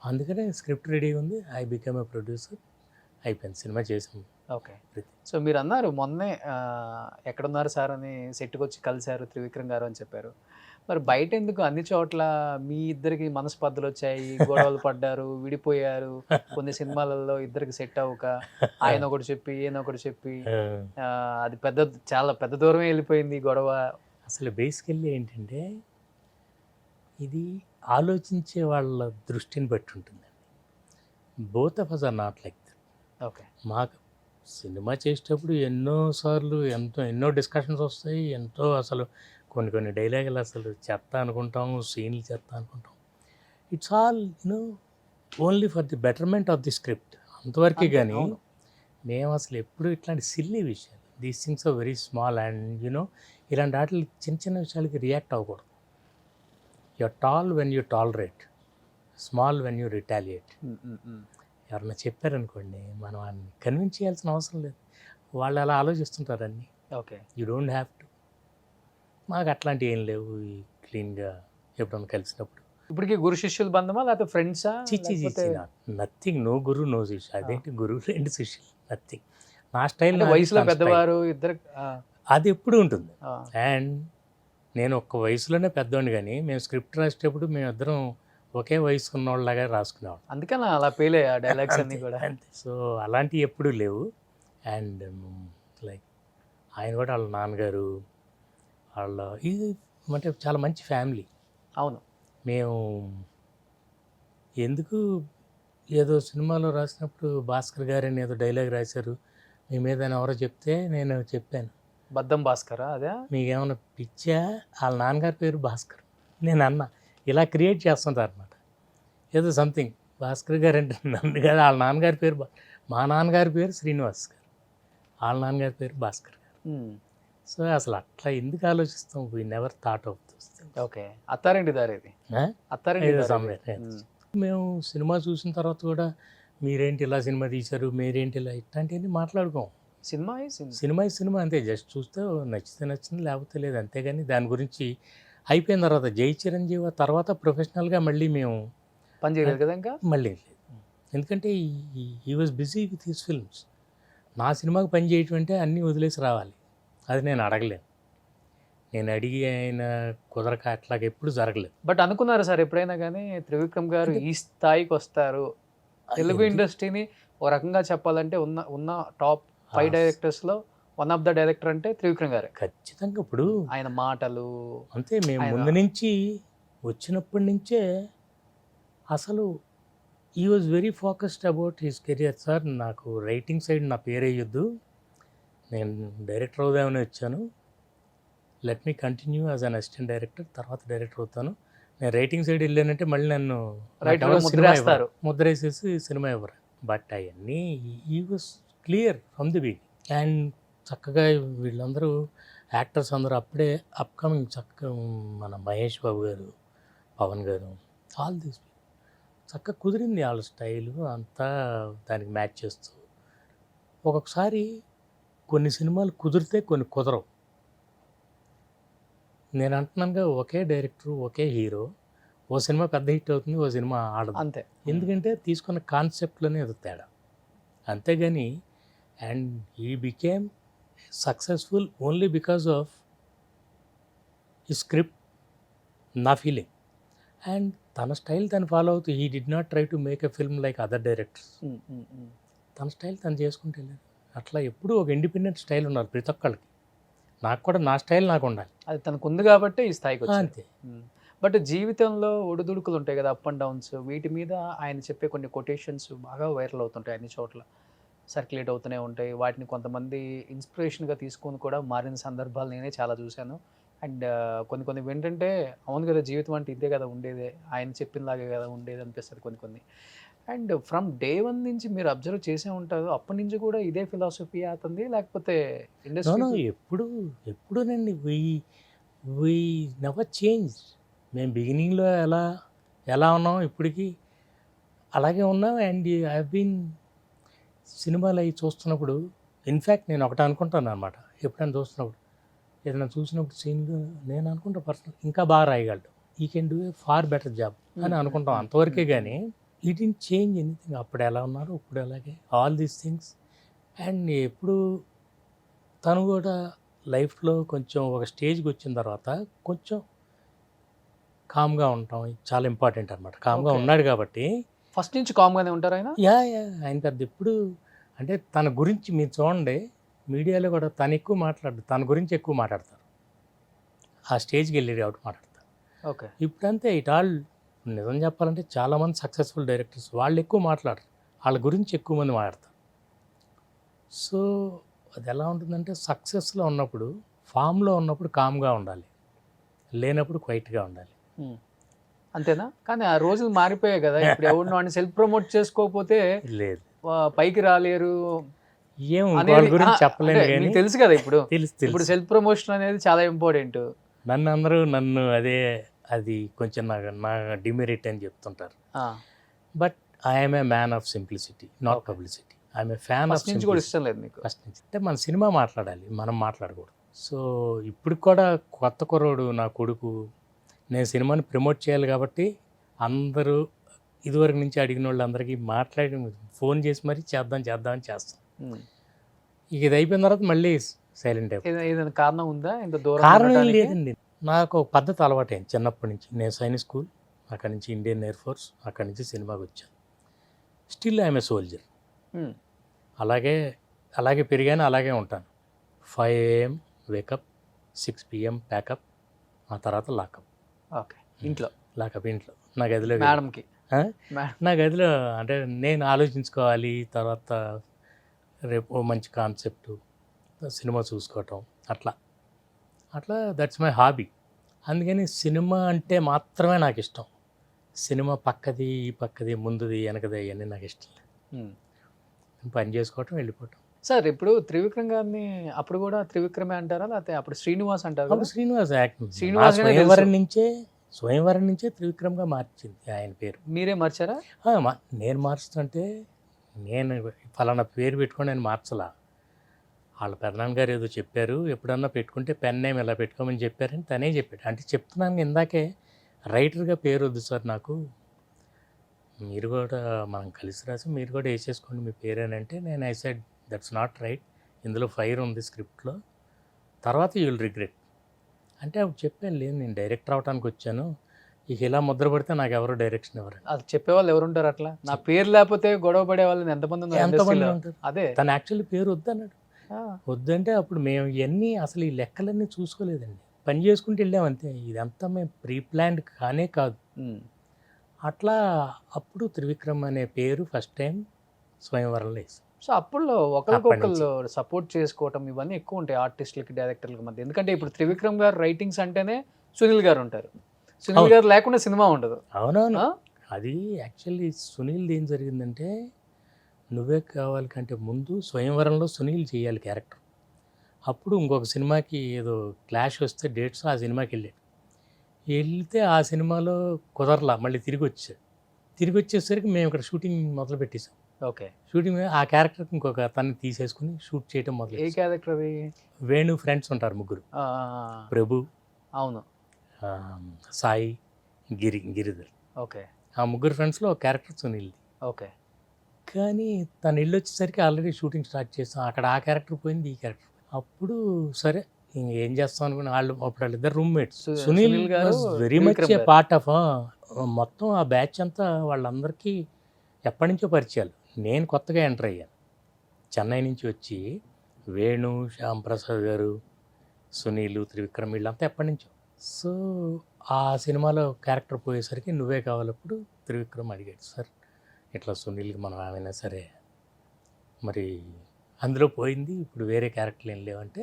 అందుకనే స్క్రిప్ట్ రెడీ ఉంది, ఐ బికమ్ ఏ ప్రొడ్యూసర్, అయిపోయింది, సినిమా చేసాము. ఓకే. సో మీరు అన్నారు మొన్నే ఎక్కడున్నారు సార్ అని సెట్కి వచ్చి కలిశారు త్రివిక్రమ్ గారు అని చెప్పారు. మరి బయట ఎందుకు అన్ని చోట్ల మీ ఇద్దరికి మనస్పర్ధలు వచ్చాయి, గొడవలు పడ్డారు, విడిపోయారు, కొన్ని సినిమాలలో ఇద్దరికి సెట్ అవ్వక ఆయన ఒకటి చెప్పి ఈయన ఒకటి చెప్పి అది చాలా పెద్ద దూరమే వెళ్ళిపోయింది గొడవ. అసలు బేసికల్లీ ఏంటంటే ఇది ఆలోచించే వాళ్ళ దృష్టిని బట్టి ఉంటుందండి. Both of us are not like that. Okay, మాకు సినిమా చేసేటప్పుడు ఎన్నో డిస్కషన్స్ వస్తాయి, ఎంతో అసలు కొన్ని డైలాగులు అసలు చెత్త అనుకుంటాము, సీన్లు చెత్త అనుకుంటాం. It's all only for the betterment of the script, అంతవరకే. కానీ మేము అసలు ఎప్పుడు ఇట్లాంటి సిల్లీ విషయాలు, these things are very small and ఇలాంటి వాటికి చిన్న విషయాలకి రియాక్ట్ అవ్వకూడదు. You're tall when you tolerate, small when you retaliate. ఎవరన్నా చెప్పారనుకోండి, మనం వాళ్ళని కన్విన్స్ చేయాల్సిన అవసరం లేదు, వాళ్ళు అలా ఆలోచిస్తుంటారు అన్నీ. Okay, you don't have to. మాకు అట్లాంటివి ఏం లేవు. క్లీన్గా ఎప్పుడన్నా కలిసినప్పుడు. ఇప్పటికి గురు శిష్యుల బంధమా లేకపోతే ఫ్రెండ్సా? చిచ్చి నథింగ్, నో గురు నో శిష్యు. అదేంటి గురువు రెండు శిష్యులు, నథింగ్. నా స్టైల్, వయసులో పెద్దవారు ఇద్దరు, అది ఎప్పుడు ఉంటుంది. అండ్ నేను ఒక్క వయసులోనే పెద్దవాడిని, కానీ మేము స్క్రిప్ట్ రాసేటప్పుడు మేమిద్దరం ఒకే వయసు ఉన్నవాళ్ళలాగా రాసుకునేవాళ్ళం. అందుకని అలా పేలే ఆ డైలాగ్స్ అన్నీ కూడా. అంతే. సో అలాంటివి ఎప్పుడూ లేవు. అండ్ లైక్ ఆయన కూడా వాళ్ళ నాన్నగారు ఇది అంటే చాలా మంచి ఫ్యామిలీ. అవును, మేము ఎందుకు ఏదో సినిమాలో రాసినప్పుడు భాస్కర్ గారని ఏదో డైలాగ్ రాశారు మీ మీద అని ఎవరో చెప్తే నేను చెప్పాను, బద్దం భాస్కరా అదే? మీకేమైనా పిచ్చా, వాళ్ళ నాన్నగారి పేరు భాస్కర్. నేను అన్న ఇలా క్రియేట్ చేస్తుంటారు అనమాట, ఏదో సంథింగ్ భాస్కర్ గారు అంటే నన్ను కాదు, వాళ్ళ నాన్నగారి పేరు మా నాన్నగారి పేరు శ్రీనివాస్ గారు, వాళ్ళ నాన్నగారి పేరు భాస్కర్ గారు. సో అసలు అట్లా ఎందుకు ఆలోచిస్తాం, we never thought of those things. Okay. అత్తారింటి దారి ఇది. అత్తారింటి దారి. somewhere, yes. మేము సినిమా చూసిన తర్వాత కూడా మీరేంటి ఇలా సినిమా తీశారు, మీరేంటి ఇలా, ఇట్లాంటివన్నీ మాట్లాడుకోం. సినిమా సినిమా అంతే, జస్ట్ చూస్తే నచ్చితే నచ్చింది లేకపోతే లేదు, అంతేగాని దాని గురించి అయిపోయిన తర్వాత జై చిరంజీవి తర్వాత ప్రొఫెషనల్గా మళ్ళీ మేము పని చేయలేదు కదా ఇంకా. మళ్ళీ లేదు, ఎందుకంటే ఈ was busy with his films. నా సినిమాకి పని చేయటం అంటే అన్నీ వదిలేసి రావాలి, అది నేను అడగలేను, నేను అడిగి ఆయన కుదరక అట్లాగ ఎప్పుడు జరగలేదు. బట్ అనుకున్నారు సార్ ఎప్పుడైనా కానీ త్రివిక్రమ్ గారు ఈ స్థాయికి వస్తారు, తెలుగు ఇండస్ట్రీని ఒక రకంగా చెప్పాలంటే ఉన్న టాప్ 5 డైరెక్టర్స్లో వన్ ఆఫ్ ద డైరెక్టర్ అంటే త్రివిక్రమ్ గారే ఖచ్చితంగా. ఇప్పుడు ఆయన మాటలు అంతే, మేము ముందు నుంచి వచ్చినప్పటి నుంచే అసలు ఈ was very focused about his career. Sir నాకు రైటింగ్ సైడ్ నా పేరు వేయొద్దు, నేను డైరెక్టర్ అవుదామని వచ్చాను, let me continue as an assistant director, తర్వాత డైరెక్టర్ అవుతాను. నేను రైటింగ్ సైడ్ వెళ్ళానంటే మళ్ళీ నన్ను ముద్ర వేసేసి సినిమా ఇవ్వరు. బట్ అవన్నీ ఈ was clear from the beginning. And చక్కగా వీళ్ళందరూ యాక్టర్స్ అందరూ అప్పుడే అప్కమింగ్, చక్కగా మన మహేష్ బాబు గారు, పవన్ గారు, ఆల్ దీస్ చక్కగా కుదిరింది వాళ్ళ స్టైలు అంతా దానికి మ్యాచ్ చేస్తూ. ఒక్కొక్కసారి కొన్ని సినిమాలు కుదిరితే కొన్ని కుదరవు. నేను అంటున్నానుగా, ఒకే డైరెక్టర్ ఒకే హీరో, ఓ సినిమా పెద్ద హిట్ అవుతుంది, ఓ సినిమా ఆడదు అంతే. ఎందుకంటే తీసుకున్న కాన్సెప్ట్లోనే అది తేడా, అంతేగాని. And he became successful only because of ఈ స్క్రిప్ట్, నా ఫీలింగ్. అండ్ తన స్టైల్ తను ఫాలో అవుతూ, he did not try to make a film like other directors. తన స్టైల్ తను చేసుకుంటే వెళ్ళారు. అట్లా ఎప్పుడూ ఒక ఇండిపెండెంట్ స్టైల్ ఉన్నారు ప్రతి ఒక్కళ్ళకి. నాకు కూడా నా స్టైల్ నాకు ఉండాలి, అది తనకు ఉంది కాబట్టి ఈ స్థాయికి వచ్చింది. అంతే. బట్ జీవితంలో ఒడిదుడుకులు ఉంటాయి కదా, అప్ అండ్ డౌన్స్, వీటి మీద ఆయన చెప్పే కొన్ని కొటేషన్స్ బాగా వైరల్ అవుతుంటాయి, అన్ని చోట్ల సర్క్యులేట్ అవుతూనే ఉంటాయి. వాటిని కొంతమంది ఇన్స్పిరేషన్గా తీసుకొని కూడా మారిన సందర్భాలు నేనే చాలా చూశాను. అండ్ కొన్ని ఏంటంటే, అవును కదా జీవితం అంటే ఇదే కదా ఉండేదే, ఆయన చెప్పినలాగే కదా ఉండేది అనిపిస్తుంది కొన్ని. అండ్ ఫ్రమ్ డే 1 నుంచి మీరు అబ్జర్వ్ చేసే ఉంటారు, అప్పటి నుంచి కూడా ఇదే ఫిలాసఫీ అవుతుంది, లేకపోతే ఇండస్ట్రీ ఎప్పుడునండి వీ నెవర్ చేంజ్. మేము బిగినింగ్లో ఎలా ఉన్నాం ఇప్పటికీ అలాగే ఉన్నాం. అండ్ ఐ బీన్ సినిమాలు అవి చూస్తున్నప్పుడు, ఇన్ఫ్యాక్ట్ నేను ఒకటి అనుకుంటాను అనమాట, ఎప్పుడైనా చూస్తున్నప్పుడు, ఏదైనా చూసినప్పుడు సీన్లు నేను అనుకుంటా పర్సనల్ ఇంకా బాగా రాయగలడు, he can do a far better job అని అనుకుంటాం, అంతవరకే. కానీ ఇట్ ఇన్ చేంజ్ ఎనీథింగ్. అప్పుడు ఎలా ఉన్నారు ఇప్పుడు అలాగే, ఆల్ దీస్ థింగ్స్. అండ్ ఎప్పుడు తను కూడా లైఫ్లో కొంచెం ఒక స్టేజ్కి వచ్చిన తర్వాత కొంచెం కామ్గా ఉంటాం చాలా ఇంపార్టెంట్ అనమాట. కామ్గా ఉన్నాడు కాబట్టి ఫస్ట్ నుంచి కామ్గానే ఉంటారు ఆయన. ఆయన పెద్ద ఎప్పుడు అంటే తన గురించి మీరు చూడండి, మీడియాలో కూడా తను ఎక్కువ మాట్లాడు, తన గురించి ఎక్కువ మాట్లాడతారు, ఆ స్టేజ్కి వెళ్ళి కాబట్టి మాట్లాడతారు. ఓకే. ఇప్పుడంతే ఇట్ ఆల్ నిజం చెప్పాలంటే చాలామంది సక్సెస్ఫుల్ డైరెక్టర్స్ వాళ్ళు ఎక్కువ మాట్లాడరు, వాళ్ళ గురించి ఎక్కువ మంది మాట్లాడతారు. సో అది ఎలా ఉంటుందంటే, సక్సెస్లో ఉన్నప్పుడు, ఫామ్లో ఉన్నప్పుడు కామ్గా ఉండాలి, లేనప్పుడు క్వైట్గా ఉండాలి. అంతేనా? కానీ ఆ రోజులు మారిపోయాయి కదా, ఇప్పుడు ఎవరినో అని సెల్ఫ్ ప్రమోట్ చేసుకోకపోతే లేదు, పైకి రాలేరు ఏం వాళ్ళ గురించి చెప్పలేను కానీ తెలుసు కదా. ఇప్పుడు తెలుసు సెల్ఫ్ ప్రమోషన్ అనేది చాలా ఇంపార్టెంట్. నన్ను అది కొంచెం నా డిమెరిట్ అని చెప్తుంటారు. But I'm a man of simplicity, not publicity. I'm a fan of నుంచి కూడా ఇష్టం లేదు మీకు ఫస్ట్ నుంచి. అంటే మన సినిమా మాట్లాడాలి, మనం మాట్లాడకూడదు. సో ఇప్పుడు కూడా కొత్త కుర్రోడు నా కొడుకు, నేను సినిమాని ప్రమోట్ చేయాలి కాబట్టి అందరూ ఇదివరకు నుంచి అడిగిన వాళ్ళందరికీ మాట్లాడి ఫోన్ చేసి మరీ చేద్దామని చేస్తాం. ఇక ఇది అయిపోయిన తర్వాత మళ్ళీ సైలెంట్ అయిపోయింది. ఏదైనా కారణం ఉందా? ఇంత దూరం కారణం ఏం లేదండి, నాకు ఒక పద్ధతి అలవాటైంది చిన్నప్పటి నుంచి. నేను సైనిక్ స్కూల్, అక్కడి నుంచి ఇండియన్ ఎయిర్ ఫోర్స్, అక్కడి నుంచి సినిమాకి వచ్చాను. Still I'm a soldier. అలాగే పెరిగాను, అలాగే ఉంటాను. 5 AM వేకప్, 6 PM ప్యాకప్, ఆ తర్వాత లాకప్. ఓకే. ఇంట్లో లాకప్, ఇంట్లో నా గదిలో మేడంకి నా గదిలో అంటే నేను ఆలోచించుకోవాలి, తర్వాత రేపు ఓ మంచి కాన్సెప్టు, సినిమా చూసుకోవటం, అట్లా అట్లా దట్స్ మై హాబీ. అందుకని సినిమా అంటే మాత్రమే నాకు ఇష్టం. సినిమా పక్కది ఈ పక్కది ముందుది వెనకది అవన్నీ నాకు ఇష్టం లేదు. పని చేసుకోవటం వెళ్ళిపోవటం. సార్ ఇప్పుడు త్రివిక్రమ్ గారిని అప్పుడు కూడా త్రివిక్రమే అంటారా, లేకపోతే అప్పుడు శ్రీనివాస్ అంటారు అప్పుడు శ్రీనివాస్ యాక్టింగ్ శ్రీనివాస్ గానే స్వయంవరం నుంచే త్రివిక్రమ్గా మార్చింది ఆయన పేరు. మీరే మార్చారా? నేను మార్చుతుంటే నేను ఫలానా పేరు పెట్టుకొని నేను మార్చలా. వాళ్ళ పెదనాన్న గారు ఏదో చెప్పారు, ఎప్పుడన్నా పెట్టుకుంటే పెన్ నేమ్ ఇలా పెట్టుకోమని చెప్పారని తనే చెప్పాడు. అంటే చెప్తున్నాను ఇందాకే, రైటర్గా పేరు వద్దు సార్ నాకు, మీరు కూడా మనం కలిసి రాసి మీరు కూడా వేసేసుకోండి మీ పేరు అని అంటే, నేను I said that's not right, ఇందులో ఫైర్ ఉంది స్క్రిప్ట్లో, తర్వాత యూ విల్ రిగ్రెట్ అంటే అప్పుడు చెప్పాను, లేదు నేను డైరెక్టర్ అవడానికి వచ్చాను, ఇక ఇలా ముద్ర పడితే నాకు ఎవరు డైరెక్షన్ ఎవరు. అది చెప్పేవాళ్ళు ఎవరు ఉంటారు అట్లా? నా పేరు లేకపోతే గొడవ పడే వాళ్ళని ఎంతమంది ఉంటారు. అదే తను యాక్చువల్లీ పేరు వద్దన్నాడు. వద్దంటే అప్పుడు మేము ఇవన్నీ అసలు ఈ లెక్కలన్నీ చూసుకోలేదండి, పని చేసుకుంటూ వెళ్ళాం అంతే. ఇదంతా మేము ప్రీ ప్లాన్డ్ కానే కాదు. అట్లా అప్పుడు త్రివిక్రమ్ అనే పేరు ఫస్ట్ టైం స్వయంవరంలో వేసాం. సో అప్పుడు ఒకరికొకరు సపోర్ట్ చేసుకోవటం ఇవన్నీ ఎక్కువ ఉంటాయి ఆర్టిస్టులకి డైరెక్టర్లకి మధ్య. ఎందుకంటే ఇప్పుడు త్రివిక్రమ్ గారు రైటింగ్స్ అంటేనే సునీల్ గారు ఉంటారు, సునీల్ గారు లేకుండా సినిమా ఉండదు. అవునవును. అది యాక్చువల్లీ సునీల్ది ఏం జరిగిందంటే, నువ్వే కావాలి కంటే ముందు స్వయంవరంలో సునీల్ చేయాలి క్యారెక్టర్. అప్పుడు ఇంకొక సినిమాకి ఏదో క్లాష్ వస్తే డేట్స్ ఆ సినిమాకి వెళ్తే ఆ సినిమాలో కుదరలా, మళ్ళీ తిరిగి వచ్చేసరికి మేము ఇక్కడ షూటింగ్ మొదలు పెట్టేసాం. ఓకే, షూటింగ్ ఆ క్యారెక్టర్కి ఇంకొక తనని తీసేసుకుని షూట్ చేయడం మొదలు. ఏ క్యారెక్టర్ అది? వేణు ఫ్రెండ్స్ ఉంటారు ముగ్గురు, ప్రభు, అవును, సాయి, గిరిధర్. ఓకే, ఆ ముగ్గురు ఫ్రెండ్స్లో ఒక క్యారెక్టర్ సునీల్ది. ఓకే, కానీ తను ఇల్లు వచ్చేసరికి ఆల్రెడీ షూటింగ్ స్టార్ట్ చేస్తాం, అక్కడ ఆ క్యారెక్టర్ పోయింది, ఈ క్యారెక్టర్. అప్పుడు సరే ఏం చేస్తాం అనుకుని అప్పుడు వాళ్ళిద్దరు రూమ్మేట్స్. సునీల్ గారు very much A part of మొత్తం ఆ బ్యాచ్ అంతా వాళ్ళందరికీ ఎప్పటి నుంచో పరిచయాలు. నేను కొత్తగా ఎంటర్ అయ్యాను, చెన్నై నుంచి వచ్చి వేణు, శ్యామ్ ప్రసాద్ గారు, సునీల్, త్రివిక్రమ్ వీళ్ళంతా ఎప్పటి నుంచో. సో ఆ సినిమాలో క్యారెక్టర్ పోయేసరికి నువ్వే కావాలప్పుడు త్రివిక్రమ్ అడిగాడు, సార్ ఇట్లా సునీల్కి మనం ఏమైనా సరే మరి అందులో పోయింది, ఇప్పుడు వేరే క్యారెక్టర్లు ఏం లేవంటే,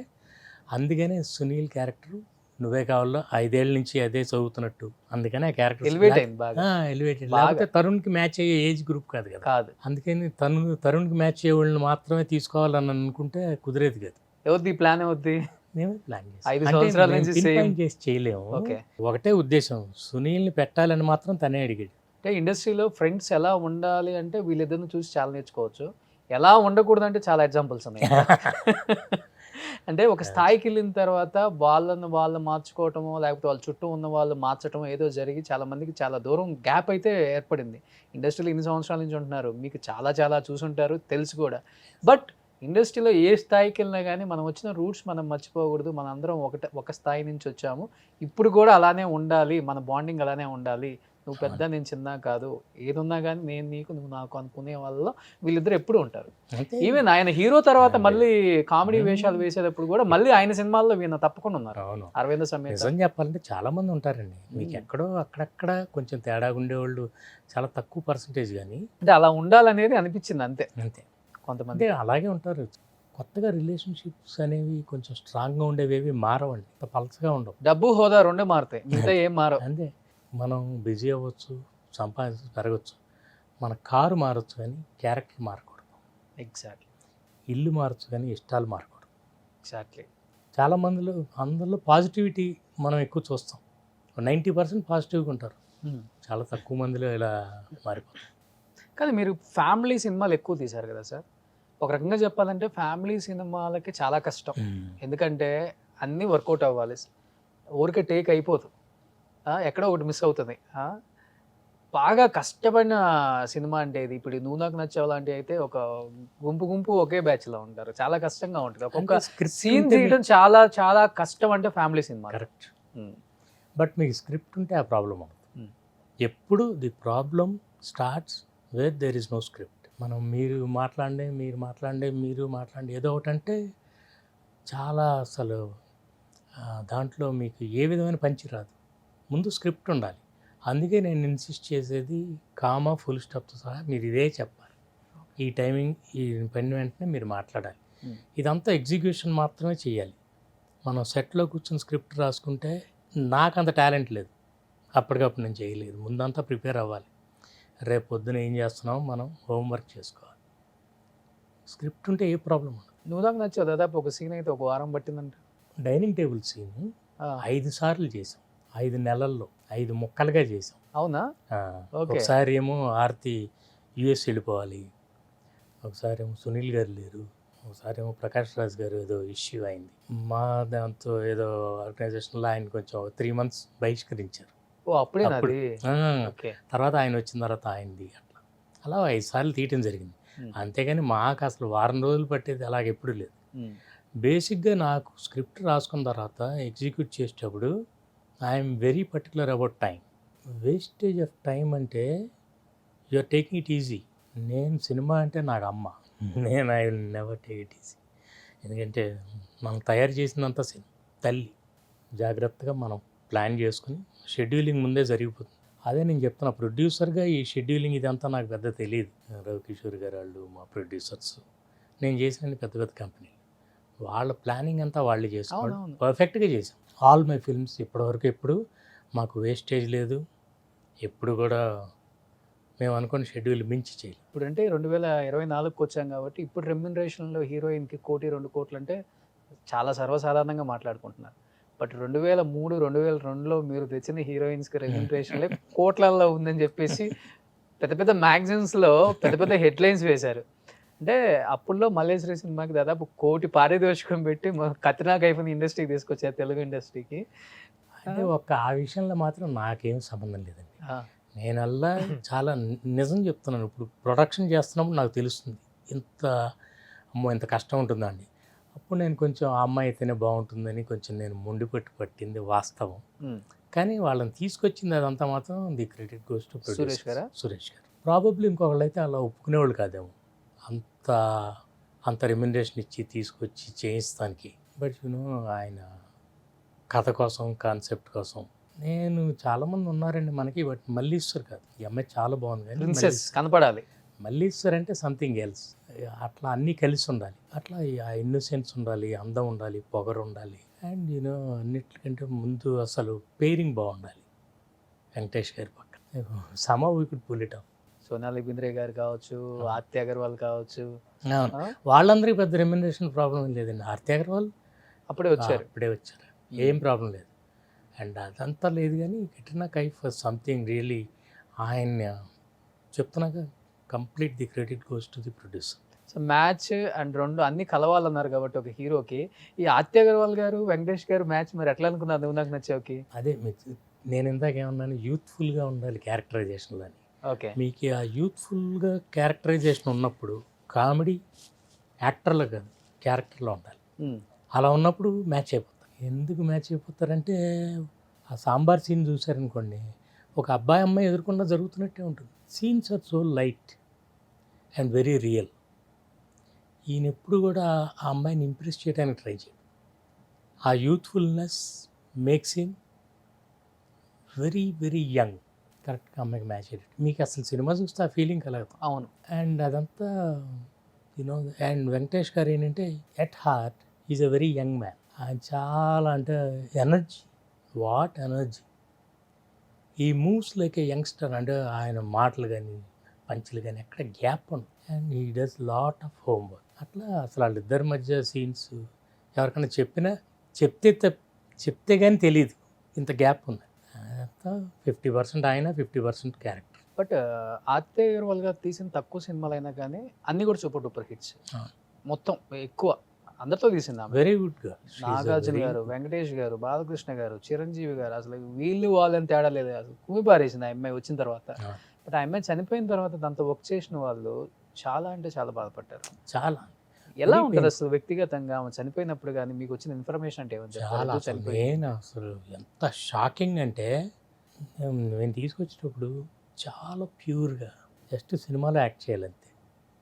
అందుకనే సునీల్ క్యారెక్టర్ నువ్వే కావాలో 5 ఏళ్ళ నుంచి అదే చదువుతున్నట్టు, అందుకని ఆ క్యారెక్టర్ ఎలివేటెడ్. లేకపోతే తరుణ్కి మ్యాచ్ అయ్యే ఏజ్ గ్రూప్ కాదు కదా, అందుకని తరుణ్కి మ్యాచ్ అయ్యే వాళ్ళని మాత్రమే తీసుకోవాలని అనుకుంటే కుదిరేది కాదు. ఎవరిది ప్లాన్? అవుద్ది మేమే ప్లాన్ చేసి చేయలేము. ఒకటే ఉద్దేశం, సునీల్ని పెట్టాలని మాత్రం తనే అడిగాడు. అంటే ఇండస్ట్రీలో ఫ్రెండ్స్ ఎలా ఉండాలి అంటే వీళ్ళిద్దరిని చూసి చాలా నేర్చుకోవచ్చు, ఎలా ఉండకూడదు అంటే చాలా ఎగ్జాంపుల్స్ ఉన్నాయి. అంటే ఒక స్థాయికి వెళ్ళిన తర్వాత వాళ్ళు మార్చుకోవటమో, లేకపోతే వాళ్ళ చుట్టూ ఉన్న వాళ్ళు మార్చటమో ఏదో జరిగి చాలా మందికి చాలా దూరం గ్యాప్ అయితే ఏర్పడింది. ఇండస్ట్రీలో ఇన్ని సంవత్సరాల నుంచి ఉంటున్నారు, మీకు చాలా చాలా చూసుంటారు, తెలుసు కూడా. బట్ ఇండస్ట్రీలో ఏ స్థాయికి వెళ్ళినా కానీ మనం వచ్చిన రూట్స్ మనం మర్చిపోకూడదు. మన అందరం ఒక స్థాయి నుంచి వచ్చాము, ఇప్పుడు కూడా అలానే ఉండాలి, మన బాండింగ్ అలానే ఉండాలి. నువ్వు పెద్ద, నేను చిన్న కాదు, ఏదున్నా కానీ నేను నీకు, నువ్వు నాకు అనుకునే వాళ్ళలో వీళ్ళిద్దరు ఎప్పుడు ఉంటారు. ఈవెన్ ఆయన హీరో తర్వాత మళ్ళీ కామెడీ వేషాలు వేసేటప్పుడు కూడా మళ్ళీ ఆయన సినిమాల్లో వీళ్ళ తప్పకుండా ఉన్నారు. అరవింద సమేత నిజం చెప్పాలంటే చాలా మంది ఉంటారండి, మీకు ఎక్కడో అక్కడక్కడ కొంచెం తేడా ఉండేవాళ్ళు చాలా తక్కువ పర్సంటేజ్, కానీ అంటే అలా ఉండాలనేది అనిపించింది అంతే. కొంతమంది అలాగే ఉంటారు. కొత్తగా రిలేషన్షిప్స్ అనేవి కొంచెం స్ట్రాంగ్గా ఉండేవి మారవండి, పలసగా ఉండవు. డబ్బు, హోదా రెండే మారుతాయి, మిగతా ఏం మారవు. అంతే, మనం బిజీ అవ్వచ్చు, సంపాదించి పెరగచ్చు, మన కారు మారచ్చు కానీ క్యారెక్టర్ మారకూడదు. ఎగ్జాక్ట్లీ. ఇల్లు మారచ్చు కానీ ఇష్టాలు మారకూడదు. ఎగ్జాక్ట్లీ. చాలా అందరిలో పాజిటివిటీ మనం ఎక్కువ చూస్తాం, 90% పాజిటివ్గా ఉంటారు, చాలా తక్కువ మందిలో ఇలా మారిపోతారు. కానీ మీరు ఫ్యామిలీ సినిమాలు ఎక్కువ తీశారు కదా సార్, ఒక రకంగా చెప్పాలంటే ఫ్యామిలీ సినిమాలకి చాలా కష్టం. ఎందుకంటే అన్నీ వర్కౌట్ అవ్వాలి, ఊరికే టేక్ అయిపోతుంది, ఎక్కడో ఒకటి మిస్ అవుతుంది. బాగా కష్టపడిన సినిమా అంటే ఇది. ఇప్పుడు నువ్వు నాకు నచ్చావు లాంటి అయితే ఒక గుంపు ఒకే బ్యాచ్లో ఉంటారు, చాలా కష్టంగా ఉంటుంది. ఒక్కొక్క సీన్ తీయడం చాలా చాలా కష్టం అంటే ఫ్యామిలీ సినిమా. కరెక్ట్. బట్ మీకు స్క్రిప్ట్ ఉంటే ఆ ప్రాబ్లం అవుతుంది. ఎప్పుడు the problem starts where there is no script. మనం మీరు మాట్లాడండి ఏదో ఒకటి అంటే చాలా అసలు దాంట్లో మీకు ఏ విధమైన పంచి రాదు. ముందు స్క్రిప్ట్ ఉండాలి, ఆ అందుకే నేను ఇన్సిస్ట్ చేసేది కామా ఫుల్ స్టాప్తో సహా మీరు ఇదే చెప్పాలి. ఈ టైమింగ్ ఈ పని వెంటనే మీరు మాట్లాడాలి. ఇదంతా ఎగ్జిక్యూషన్ మాత్రమే చేయాలి. మనం సెట్లో కూర్చొని స్క్రిప్ట్ రాసుకుంటే నాకు అంత టాలెంట్ లేదు, అప్పటికప్పుడు నేను చేయలేదు. ముందంతా ప్రిపేర్ అవ్వాలి. రేపు పొద్దున ఏం చేస్తున్నామో మనం హోంవర్క్ చేసుకోవాలి. స్క్రిప్ట్ ఉంటే ఏ ప్రాబ్లం ఉండదు. నువ్వు నాకు నచ్చావు. దాదాపు ఒక సీన్ అయితే ఒక వారం పట్టిందంట. డైనింగ్ టేబుల్ సీన్ 5 సార్లు చేసాం. 5 నెలల్లో 5 ముక్కలుగా చేసాం. అవునా? ఒకసారి ఏమో ఆర్తి యుఎస్ వెళ్ళిపోవాలి, ఒకసారి ఏమో సునీల్ గారు లేరు, ఒకసారి ఏమో ప్రకాష్ రాజ్ గారు ఏదో ఇష్యూ అయింది. మా దాంతో ఏదో ఆర్గనైజేషన్లో ఆయన కొంచెం 3 months బహిష్కరించారు. అప్పుడే తర్వాత ఆయన వచ్చిన తర్వాత ఆయనది అలా 5 సార్లు తీయటం జరిగింది. అంతేగాని మాకు అసలు వారం రోజులు పట్టేది అలాగ ఎప్పుడు లేదు. బేసిక్గా నాకు స్క్రిప్ట్ రాసుకున్న తర్వాత ఎగ్జిక్యూట్ చేసేటప్పుడు I'm very particular about time. Wastage of time అంటే you are taking it easy. నేను సినిమా అంటే నాకు అమ్మ, నేను I will never take it easy. ఎందుకంటే మనం తయారు చేసినంత తల్లి. జాగ్రత్తగా మనం ప్లాన్ చేసుకుని షెడ్యూలింగ్ ముందే జరిగిపోతుంది. అదే నేను చెప్తున్నా, ప్రొడ్యూసర్గా ఈ షెడ్యూలింగ్ ఇదంతా నాకు పెద్ద తెలియదు. రవికిషోర్ గారు వాళ్ళు మా ప్రొడ్యూసర్స్, నేను చేసిన పెద్ద పెద్ద కంపెనీలు, వాళ్ళ ప్లానింగ్ అంతా వాళ్ళు చేసుకోవడం పర్ఫెక్ట్గా చేసాం. ఆల్ మై ఫిల్మ్స్ ఇప్పటివరకు ఎప్పుడు మాకు వేస్టేజ్ లేదు. ఎప్పుడు కూడా మేము అనుకున్న షెడ్యూల్ మించి చేయాలి. ఇప్పుడు అంటే 2024కి వచ్చాం కాబట్టి ఇప్పుడు రెమ్యునరేషన్లో హీరోయిన్కి 1 కోటి 2 కోట్లు అంటే చాలా సర్వసాధారణంగా మాట్లాడుకుంటున్నారు. బట్ 2003, 2002లో మీరు తెచ్చిన హీరోయిన్స్కి రెమ్యునరేషన్లే కోట్లల్లో ఉందని చెప్పేసి పెద్ద పెద్ద మ్యాగజైన్స్లో పెద్ద పెద్ద హెడ్లైన్స్ వేశారు. అంటే అప్పుల్లో మల్లేశ్వరి సినిమాకి దాదాపు 1 కోటి పారితోషికం పెట్టి కత్రినా కైఫ్ని ఇండస్ట్రీకి తీసుకొచ్చారు, తెలుగు ఇండస్ట్రీకి. అంటే ఆ విషయంలో మాత్రం నాకేం సంబంధం లేదండి. నేనల్లా చాలా నిజం చెప్తున్నాను. ఇప్పుడు ప్రొడక్షన్ చేస్తున్నప్పుడు నాకు తెలుస్తుంది ఇంత కష్టం ఉంటుందండి. అప్పుడు నేను కొంచెం ఆ అమ్మాయి అయితేనే బాగుంటుందని కొంచెం నేను మొండిపట్టు పట్టింది వాస్తవం. కానీ వాళ్ళని తీసుకొచ్చింది అదంతా మాత్రం the credit goes to Suresh గారు. ప్రాబబ్లీ ఇంకొకళ్ళు అయితే అలా ఒప్పుకునేవాళ్ళు కాదేమో అంత రెమ్యునరేషన్ ఇచ్చి తీసుకొచ్చి చేయిస్తానికి. బట్ ఆయన కథ కోసం, కాన్సెప్ట్ కోసం. నేను చాలామంది ఉన్నారండి మనకి, బట్ మల్లీశ్వర్ కాదు. ఈ అమ్మాయి చాలా బాగుంది కానీ కనపడాలి. మల్లీశ్వర్ అంటే సంథింగ్ ఎల్స్. అట్లా అన్నీ కలిసి ఉండాలి. అట్లా ఆ ఇన్నోసెన్స్ ఉండాలి, అందం ఉండాలి, పొగరు ఉండాలి. అండ్ అన్నిటికంటే ముందు అసలు పేరింగ్ బాగుండాలి. వెంకటేష్ గారి పక్కన సమ we could pull it off. Sonali Bendre గారు కావచ్చు, ఆర్తి అగర్వాల్ కావచ్చు, వాళ్ళందరికీ పెద్ద రెమ్యునరేషన్ ప్రాబ్లం లేదండి. ఆర్తి అగర్వాల్ అప్పుడే వచ్చారు, ఏం ప్రాబ్లం లేదు. అండ్ అదంతా లేదు. కానీ కట్రినా కైఫ్ సంథింగ్ రియలీ, ఆయన చెప్తున్నాక complete the credit goes to the producer. So match and 2 అన్నీ కలవాలన్నారు కాబట్టి ఒక హీరోకి ఈ ఆర్తి అగర్వాల్ గారు, వెంకటేష్ గారు మ్యాచ్ మరి ఎట్లా అనుకున్నారు? నువ్వు నాకు నచ్చావుకి. అదే నేను ఇందాక ఏమన్నాను, యూత్ఫుల్గా ఉండాలి క్యారెక్టరైజేషన్లో అని. ఓకే, మీకు ఆ యూత్ఫుల్గా క్యారెక్టరైజేషన్ ఉన్నప్పుడు కామెడీ యాక్టర్లో కాదు క్యారెక్టర్లో ఉండాలి. అలా ఉన్నప్పుడు మ్యాచ్ అయిపోతారు. ఎందుకు మ్యాచ్ అయిపోతారంటే ఆ సాంబార్ సీన్ చూసారనుకోండి, ఒక అబ్బాయి అమ్మాయి ఎదుర్కొన్నా జరుగుతున్నట్టే ఉంటుంది. Scenes are so light and very real. ఈయన ఎప్పుడు కూడా ఆ అమ్మాయిని ఇంప్రెస్ చేయడానికి ట్రై చేయడు. ఆ youthfulness makes him very very young. కరెక్ట్గా అమ్మాయికి మ్యాచ్ అయ్యేది. మీకు అసలు సినిమా చూస్తే ఆ ఫీలింగ్ కలగదు. అవును. అండ్ అదంతా అండ్ వెంకటేష్ గారు ఏంటంటే at heart is a very young man. ఆయన చాలా అంటే ఎనర్జీ, వాట్ ఎనర్జీ. ఈ మూవ్స్ లైక్ ఏ యంగ్స్టర్. అంటే ఆయన మాటలు కానీ పంచులు కానీ ఎక్కడ గ్యాప్ ఉండదు. And he does lot of homework. అట్లా అసలు వాళ్ళిద్దరి మధ్య సీన్స్ ఎవరికైనా చెప్తే కానీ తెలియదు ఇంత గ్యాప్ ఉంది. అంతా 50% ఆయన, 50% క్యారెక్టర్. బట్ ఆర్తి అగర్వాల్ గారు తీసిన తక్కువ సినిమాలు అయినా కానీ అన్నీ కూడా సూపర్ డూపర్ హిట్స్. మొత్తం ఎక్కువ అందరితో తీసింది. వెరీ గుడ్గా నాగార్జున గారు, వెంకటేష్ గారు, బాలకృష్ణ గారు, చిరంజీవి గారు, అసలు వీళ్ళు వాళ్ళని తేడా లేదు. అసలు కుమి పారేసింది ఆ అమ్మాయి వచ్చిన తర్వాత. బట్ ఆ అమ్మాయి చనిపోయిన తర్వాత దాంతో వర్క్ చేసిన వాళ్ళు చాలా అంటే చాలా బాధపడ్డారు. చాలా. ఎలా ఉంటుంది అసలు వ్యక్తిగతంగా ఆమె చనిపోయినప్పుడు కానీ మీకు వచ్చిన ఇన్ఫర్మేషన్ అంటే చాలా నేను అసలు ఎంత షాకింగ్ అంటే, నేను తీసుకొచ్చేటప్పుడు చాలా ప్యూర్గా జస్ట్ సినిమాలో యాక్ట్ చేయాలంతే,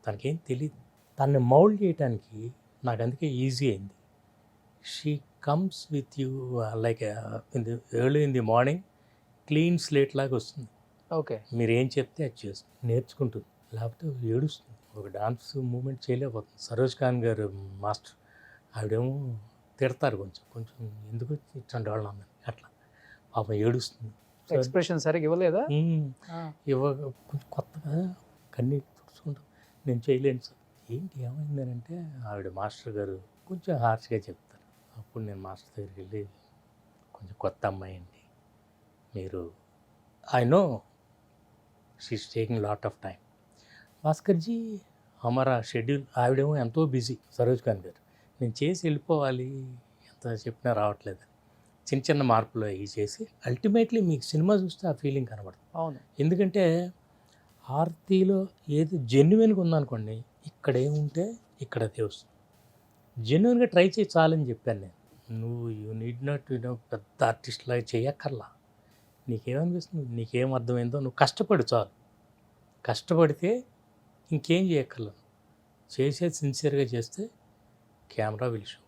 తనకేం తెలియదు. తనని మౌల్డ్ చేయడానికి నాకు అందుకే ఈజీ అయింది. She comes with you like early in the morning, clean slate లాగా వస్తుంది. ఓకే. మీరు ఏం చెప్తే అది చేస్తుంది, నేర్చుకుంటుంది. లేకపోతే ఏడుస్తుంది, ఒక డాన్స్ మూమెంట్ చేయలేకపోతుంది. సరోజ్ ఖాన్ గారు మాస్టర్, ఆవిడేమో తిడతారు కొంచెం కొంచెం, ఎందుకు ఇట్లాంటి వాళ్ళు అన్నది అట్లా, పాపం ఏడుస్తుంది. ఎక్స్‌ప్రెషన్ సరిగ్గా ఇవ్వలేదా? ఆ! ఇవ్వక కొంచెం కొత్తగా కన్నీళ్ళు తుడుచుకుంటాం. నేను చేయలేను సార్. ఏంటి ఏమైందనంటే ఆవిడ మాస్టర్ గారు కొంచెం హార్ష్గా చెప్తారు. అప్పుడు నేను మాస్టర్ దగ్గరికి వెళ్ళి, కొంచెం కొత్త అమ్మాయి అండి మీరు, I know she's taking lot of time. Bhaskarji హమారా షెడ్యూల్, ఆవిడేమో ఎంతో బిజీ సరోజ్ ఖాన్ గారు, నేను చేసి వెళ్ళిపోవాలి, ఎంత చెప్పినా రావట్లేదు. చిన్న చిన్న మార్పులు అవి చేసి అల్టిమేట్లీ మీకు సినిమా చూస్తే ఆ ఫీలింగ్ కనబడుతుంది. అవును. ఎందుకంటే ఆర్తిలో ఏది జెన్యున్గా ఉందనుకోండి, ఇక్కడ ఏముంటే ఇక్కడ అదే వస్తుంది. జెన్యున్గా ట్రై చేయి చాలని చెప్పాను నేను. నువ్వు యూ నీడ్ నాట్ పెద్ద ఆర్టిస్ట్ లాగా చేయక్కర్లా. నీకేమనిపిస్తుంది, నీకేం అర్థమైందో నువ్వు కష్టపడు చాలు. కష్టపడితే ఇంకేం చేయక్కర్లేదు. చేసేది సిన్సియర్గా చేస్తే కెమెరా విల్ షో.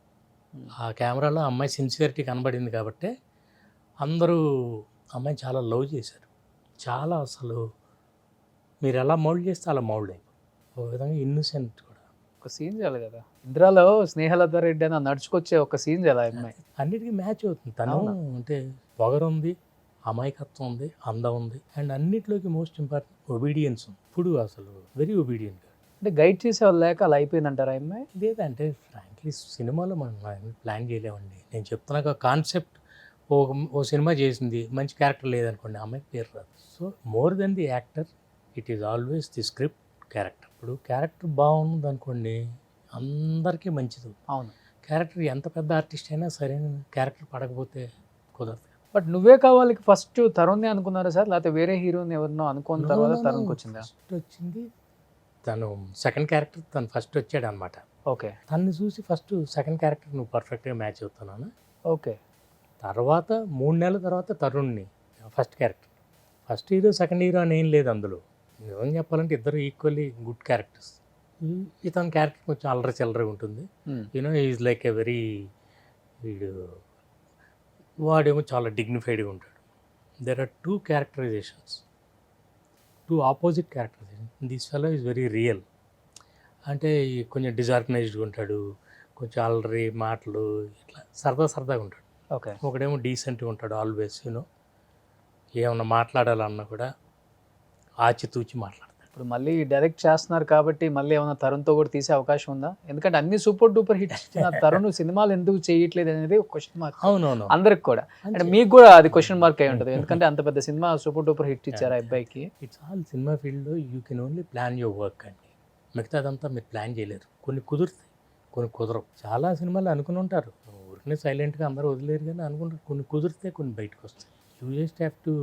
ఆ కెమెరాలో అమ్మాయి సిన్సియరిటీ కనబడింది కాబట్టి అందరూ అమ్మాయిని చాలా లవ్ చేశారు. చాలా అసలు మీరు ఎలా మౌల్డ్ చేస్తే అలా మౌల్డ్ అయిపోయి, ఒక విధంగా ఇన్నోసెంట్ కూడా. ఒక సీన్ చేయాలి కదా. ఇంద్రాలో స్నేహలత రెడ్డి అని నడుచుకొచ్చే ఒక సీన్ చేయాలి ఆ అమ్మాయి. అన్నిటికీ మ్యాచ్ అవుతుంది. తను అంటే పొగరు ఉంది, అమాయకత్వం ఉంది, అందం ఉంది, అండ్ అన్నిటిలోకి మోస్ట్ ఇంపార్టెంట్ ఒబీడియన్స్ ఉంది. ఇప్పుడు అసలు వెరీ ఒబీడియంట్. అంటే గైడ్ చేసేవాళ్ళు లేక అలా అయిపోయిందంటారా ఆ అమ్మాయి? లేదంటే ఫ్రాంక్లీ సినిమాలో మనం ప్లాన్ చేయలేమండి. నేను చెప్తున్నా కాన్సెప్ట్, ఓ సినిమా చేసింది, మంచి క్యారెక్టర్ లేదనుకోండి, అమ్మాయికి పేరు రాదు. So more than the actor, it is always the script, character. ఇప్పుడు క్యారెక్టర్ బాగుంది అనుకోండి, అందరికీ మంచిది. అవును. క్యారెక్టర్ ఎంత పెద్ద ఆర్టిస్ట్ అయినా సరైన క్యారెక్టర్ పడకపోతే కుదరదు. బట్ నువ్వే కావాలి ఫస్ట్ తరుణ్ని అనుకున్నారా సార్, లేకపోతే వేరే హీరోని ఎవరినో అనుకున్న తర్వాత తరుణ్కి వచ్చిందా? ఫస్ట్ వచ్చింది తను, సెకండ్ క్యారెక్టర్ తను ఫస్ట్ వచ్చాడు అనమాట. ఓకే. తను చూసి ఫస్ట్ సెకండ్ క్యారెక్టర్ నువ్వు పర్ఫెక్ట్గా మ్యాచ్ అవుతున్నాను. ఓకే. తర్వాత 3 నెలల తర్వాత తరుణ్ని first character. First hero second hero అని ఏం లేదు అందులో. నిజం చెప్పాలంటే ఇద్దరు ఈక్వల్లీ గుడ్ క్యారెక్టర్స్. ఇతని క్యారెక్టర్ కొంచెం అల్లరి చిల్లరగా ఉంటుంది. You know is like a very, వీడు వాడేమో చాలా డిగ్నిఫైడ్గా ఉంటాడు. There are 2 characterisations, 2 opposite characterisation. This fellow is very real. అంటే కొంచెం డిజార్గనైజ్డ్గా ఉంటాడు, కొంచెం అల్లరి మాటలు, ఇట్లా సరదాగా ఉంటాడు. ఓకే. ఒకడేమో డీసెంట్గా ఉంటాడు ఆల్వేస్. యూనో ఏమన్నా మాట్లాడాలన్నా కూడా ఆచితూచి మాట్లాడతాడు. ఇప్పుడు మళ్ళీ డైరెక్ట్ చేస్తున్నారు కాబట్టి మళ్ళీ ఏమైనా తరుణ్తో కూడా తీసే అవకాశం ఉందా? ఎందుకంటే అన్ని సూపర్ డూపర్ హిట్స్ ఇచ్చిన తరుణ్ సినిమాలు ఎందుకు చేయట్లేదు అనేది ఒక క్వశ్చన్ మార్క్ అవునవును. అందరికి కూడా. అంటే మీకు కూడా అది క్వశ్చన్ మార్క్ అయి ఉంటుంది, ఎందుకంటే అంత పెద్ద సినిమా సూపర్ డూపర్ హిట్ ఇచ్చారు ఆ అబ్బాయికి. ఇట్స్ ఆల్ సినిమా ఫీల్డ్లో you can only plan your work అండి. మిగతాదంతా మీరు ప్లాన్ చేయలేరు. కొన్ని కుదురుతాయి, కొన్ని కుదరవు. చాలా సినిమాలు అనుకుని ఉంటారు, ఊరికనే సైలెంట్గా అందరూ వదిలేరు, కానీ అనుకుంటారు. కొన్ని కుదిరితే కొన్ని బయటకు వస్తాయి. యూ జస్ట్ హ్యావ్ టు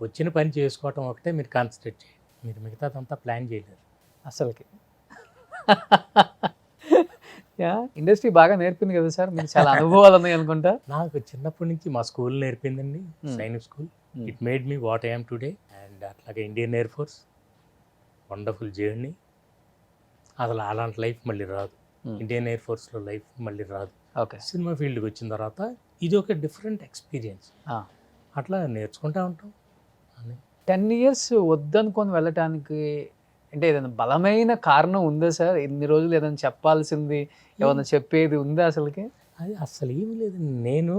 వచ్చిన పని చేసుకోవటం ఒకటే మీరు కాన్సన్ట్రేట్ చేయండి. మీరు మిగతాదంతా ప్లాన్ చేయలేరు అసలుకి. ఇండస్ట్రీ బాగా నేర్పింది కదా సార్, మీకు చాలా అనుభవాలు ఉన్నాయి అనుకుంటా. నాకు చిన్నప్పటి నుంచి మా స్కూల్ నేర్పిందండి, Sainik school. It made me what I'm today. And అట్లాగే Indian air force, wonderful journey. అసలు అలాంటి లైఫ్ మళ్ళీ రాదు. ఇండియన్ ఎయిర్ ఫోర్స్లో లైఫ్ మళ్ళీ రాదు. ఓకే. సినిమా ఫీల్డ్కి వచ్చిన తర్వాత ఇది ఒక డిఫరెంట్ ఎక్స్పీరియన్స్. అట్లా నేర్చుకుంటూ ఉంటాం అని. 10 years వద్దనుకొని వెళ్ళటానికి అంటే ఏదైనా బలమైన కారణం ఉందా సార్? ఇన్ని రోజులు ఏదైనా చెప్పాల్సింది, ఏమైనా చెప్పేది ఉందా అసలుకి? అది అస్సలు ఏమీ లేదు. నేను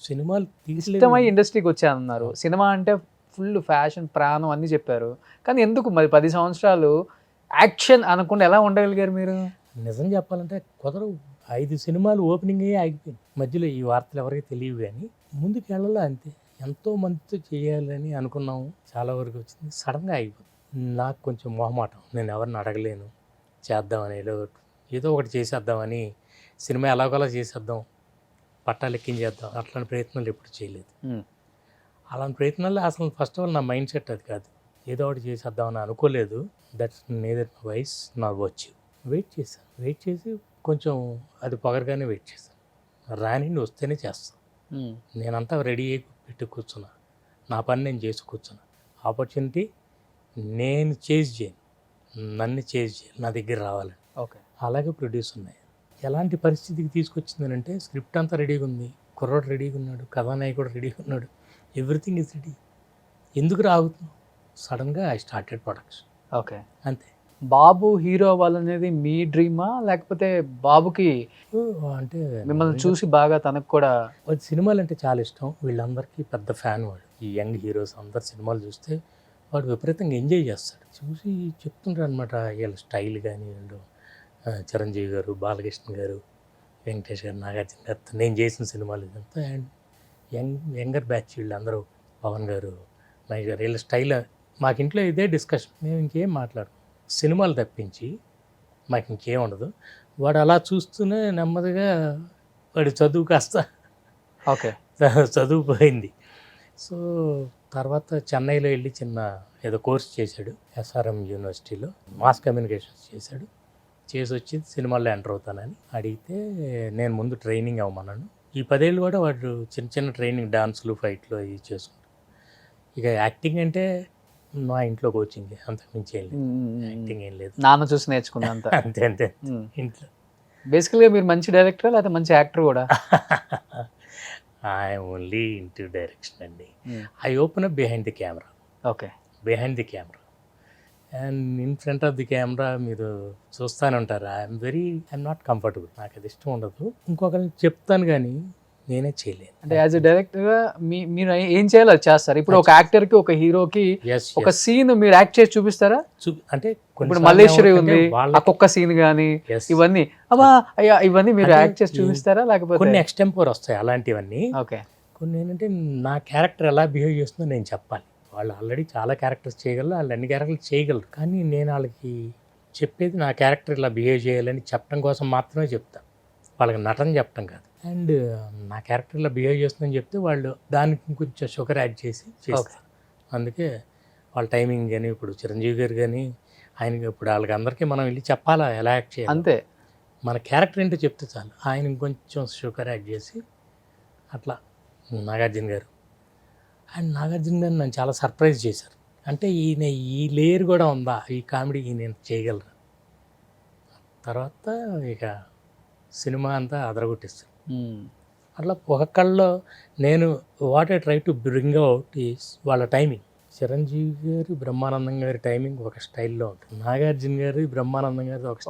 సినిమాలు ఇష్టమై ఇండస్ట్రీకి వచ్చానన్నారు. సినిమా అంటే ఫుల్ ఫ్యాషన్, ప్రాణం అన్నీ చెప్పారు. కానీ ఎందుకు మరి 10 సంవత్సరాలు యాక్షన్ అనకుండా ఎలా ఉండగలిగారు మీరు? నిజం చెప్పాలంటే కుదరవు. 5 సినిమాలు ఓపెనింగ్ అయ్యి ఆగిపోయింది. మధ్యలో ఈ వార్తలు ఎవరికి తెలియవు, కానీ ముందుకు వెళ్ళాలి అంతే. ఎంతో మందితో చేయాలని అనుకున్నాము, చాలా వరకు వచ్చింది, సడన్గా ఆగిపోయింది. నాకు కొంచెం మొహమాటం, నేను ఎవరిని అడగలేను, చేద్దామని ఏదో ఒకటి చేసేద్దామని, సినిమా ఎలాగోలా చేసేద్దాం, పట్టాలు ఎక్కించేద్దాం, అట్లాంటి ప్రయత్నాలు ఎప్పుడు చేయలేదు. అలాంటి ప్రయత్నాలు అసలు ఫస్ట్ ఆఫ్ ఆల్ నా మైండ్ సెట్ అది కాదు. ఏదో ఒకటి చేసేద్దామని అనుకోలేదు. దట్స్ నేదర్ మై వాయిస్, నా వచ్చు. వెయిట్ చేసి కొంచెం అది పొగరగానే వెయిట్ చేశాను. రానిండి వస్తేనే చేస్తాను. నేనంతా రెడీ అయ్యి పెట్టి కూర్చున్నా, నా పని నేను చేసి కూర్చున్నా. ఆపర్చునిటీ నేను చేజ్ చేయను, నన్ను చేజ్ చేయాలి, నా దగ్గర రావాలని. ఓకే. అలాగే ప్రొడ్యూస్ ఉన్నాయి. ఎలాంటి పరిస్థితికి తీసుకొచ్చిందనంటే, స్క్రిప్ట్ అంతా రెడీగా ఉంది, కుర్రోడు రెడీగా ఉన్నాడు, కథానాయకుడు రెడీగా ఉన్నాడు, ఎవ్రీథింగ్ ఇస్ రెడీ, ఎందుకు రాగుతున్నావు? సడన్గా ఐ స్టార్టెడ్ ప్రొడక్షన్, ఓకే. అంతే. బాబు హీరో అవ్వాలనేది మీ డ్రీమా, లేకపోతే బాబుకి సో అంటే మిమ్మల్ని చూసి బాగా తనకు కూడా? వాడి సినిమాలు అంటే చాలా ఇష్టం, వీళ్ళందరికీ పెద్ద ఫ్యాన్ వాడు. ఈ యంగ్ హీరోస్ అందరు సినిమాలు చూస్తే వాడు విపరీతంగా ఎంజాయ్ చేస్తాడు. చూసి చెప్తుంటారు అనమాట వీళ్ళ స్టైల్ కానీ, వీళ్ళు చిరంజీవి గారు, బాలకృష్ణ గారు, వెంకటేష్ గారు, నాగార్జున గారితో నేను చేసిన సినిమాలు ఇదంతా. అండ్ యంగర్ బ్యాచ్ వీళ్ళందరూ, పవన్ గారు, మహేష్ గారు, వీళ్ళ స్టైల్. మాకు ఇంట్లో ఇదే డిస్కషన్, మేము ఇంకేం మాట్లాడము, సినిమాలు తప్పించి మాకు ఇంకేం ఉండదు. వాడు అలా చూస్తూనే నెమ్మదిగా వాడి చదువు కాస్త ఓకే. చదువు పోయింది. సో తర్వాత చెన్నైలో వెళ్ళి చిన్న ఏదో కోర్స్ చేశాడు, SRM యూనివర్సిటీలో మాస్ కమ్యూనికేషన్స్ చేశాడు. చేసి వచ్చి సినిమాల్లో ఎంటర్ అవుతానని అడిగితే నేను ముందు ట్రైనింగ్ అవ్వమన్నాను. ఈ 10 ఏళ్ళు కూడా వాడు చిన్న చిన్న ట్రైనింగ్, డాన్సులు, ఫైట్లు అవి చేసుకుంటాడు. ఇక యాక్టింగ్ అంటే మా ఇంట్లో కోచింగ్, అంతకుమించి ఏం లేదు, యాక్టింగ్ ఏం లేదు, నాన్న చూసి నేర్చుకుంది అంతా. అంతే అంతే ఇంట్లో. బేసికల్గా మీరు మంచి డైరెక్టర్ లేకపోతే మంచి యాక్టర్ కూడా? ఐఎమ్ ఓన్లీ ఇంటూ డైరెక్షన్ అండి. I open up behind the camera, okay. Behind the camera and in front of the camera మీరు చూస్తూనే ఉంటారు. ఐఎమ్ నాట్ కంఫర్టబుల్, నాకు అది ఇష్టం ఉండదు. ఇంకొకరిని చెప్తాను కానీ నేనే చేయలేను. అంటే యాజ్ ఎ డైరెక్టర్గా మీరు ఏం చేయాలో అది చేస్తారు. ఇప్పుడు ఒక యాక్టర్కి, ఒక హీరోకి ఒక సీన్ మీరు యాక్ట్ చేసి చూపిస్తారా? అంటే ఇప్పుడు మల్లేశ్వరి ఉంది, ఒక్కొక్క సీన్ కానీ ఇవన్నీ అబ్బా అయ్యా ఇవన్నీ మీరు యాక్ట్ చేసి చూపిస్తారా? లేకపోతే కొన్ని ఎక్స్టెంపోర్ వస్తాయి అలాంటివన్నీ. ఓకే. కొన్ని ఏంటంటే నా క్యారెక్టర్ ఎలా బిహేవ్ చేస్తుందో నేను చెప్పాలి. వాళ్ళు ఆల్రెడీ చాలా క్యారెక్టర్స్ చేయగలరు, వాళ్ళు అన్ని క్యారెక్టర్లు చేయగలరు, కానీ నేను వాళ్ళకి చెప్పేది నా క్యారెక్టర్ ఇలా బిహేవ్ చేయాలని చెప్పడం కోసం మాత్రమే చెప్తాను, వాళ్ళకి నటన చెప్పడం కాదు. అండ్ నా క్యారెక్టర్ ఇలా బిహేవ్ చేస్తుందని చెప్తే వాళ్ళు దానికి కొంచెం షుగర్ యాడ్ చేసి చేస్తారు. అందుకే వాళ్ళ టైమింగ్ కానీ, ఇప్పుడు చిరంజీవి గారు కానీ ఆయనకి ఇప్పుడు వాళ్ళకి అందరికీ మనం వెళ్ళి చెప్పాలా ఎలా యాక్ట్ చేయాలి, అంతే. మన క్యారెక్టర్ ఏంటో చెప్తే చాలు. ఆయన కొంచెం షుగర్ యాడ్ చేసి అట్లా. నాగార్జున గారు నన్ను చాలా సర్ప్రైజ్ చేశారు. అంటే ఈయన ఈ లేయర్ కూడా ఉందా, ఈ కామెడీ ఈయన చేయగలరు. తర్వాత ఇక సినిమా అంతా అదరగొట్టేస్తారు. అట్లా ఒక్కొక్కళ్ళలో నేను what I try to bring out is వాళ్ళ టైమింగ్. చిరంజీవి గారు, బ్రహ్మానందం గారి టైమింగ్ ఒక స్టైల్లో ఉంటుంది, నాగార్జున గారి, బ్రహ్మానందం గారిది ఒక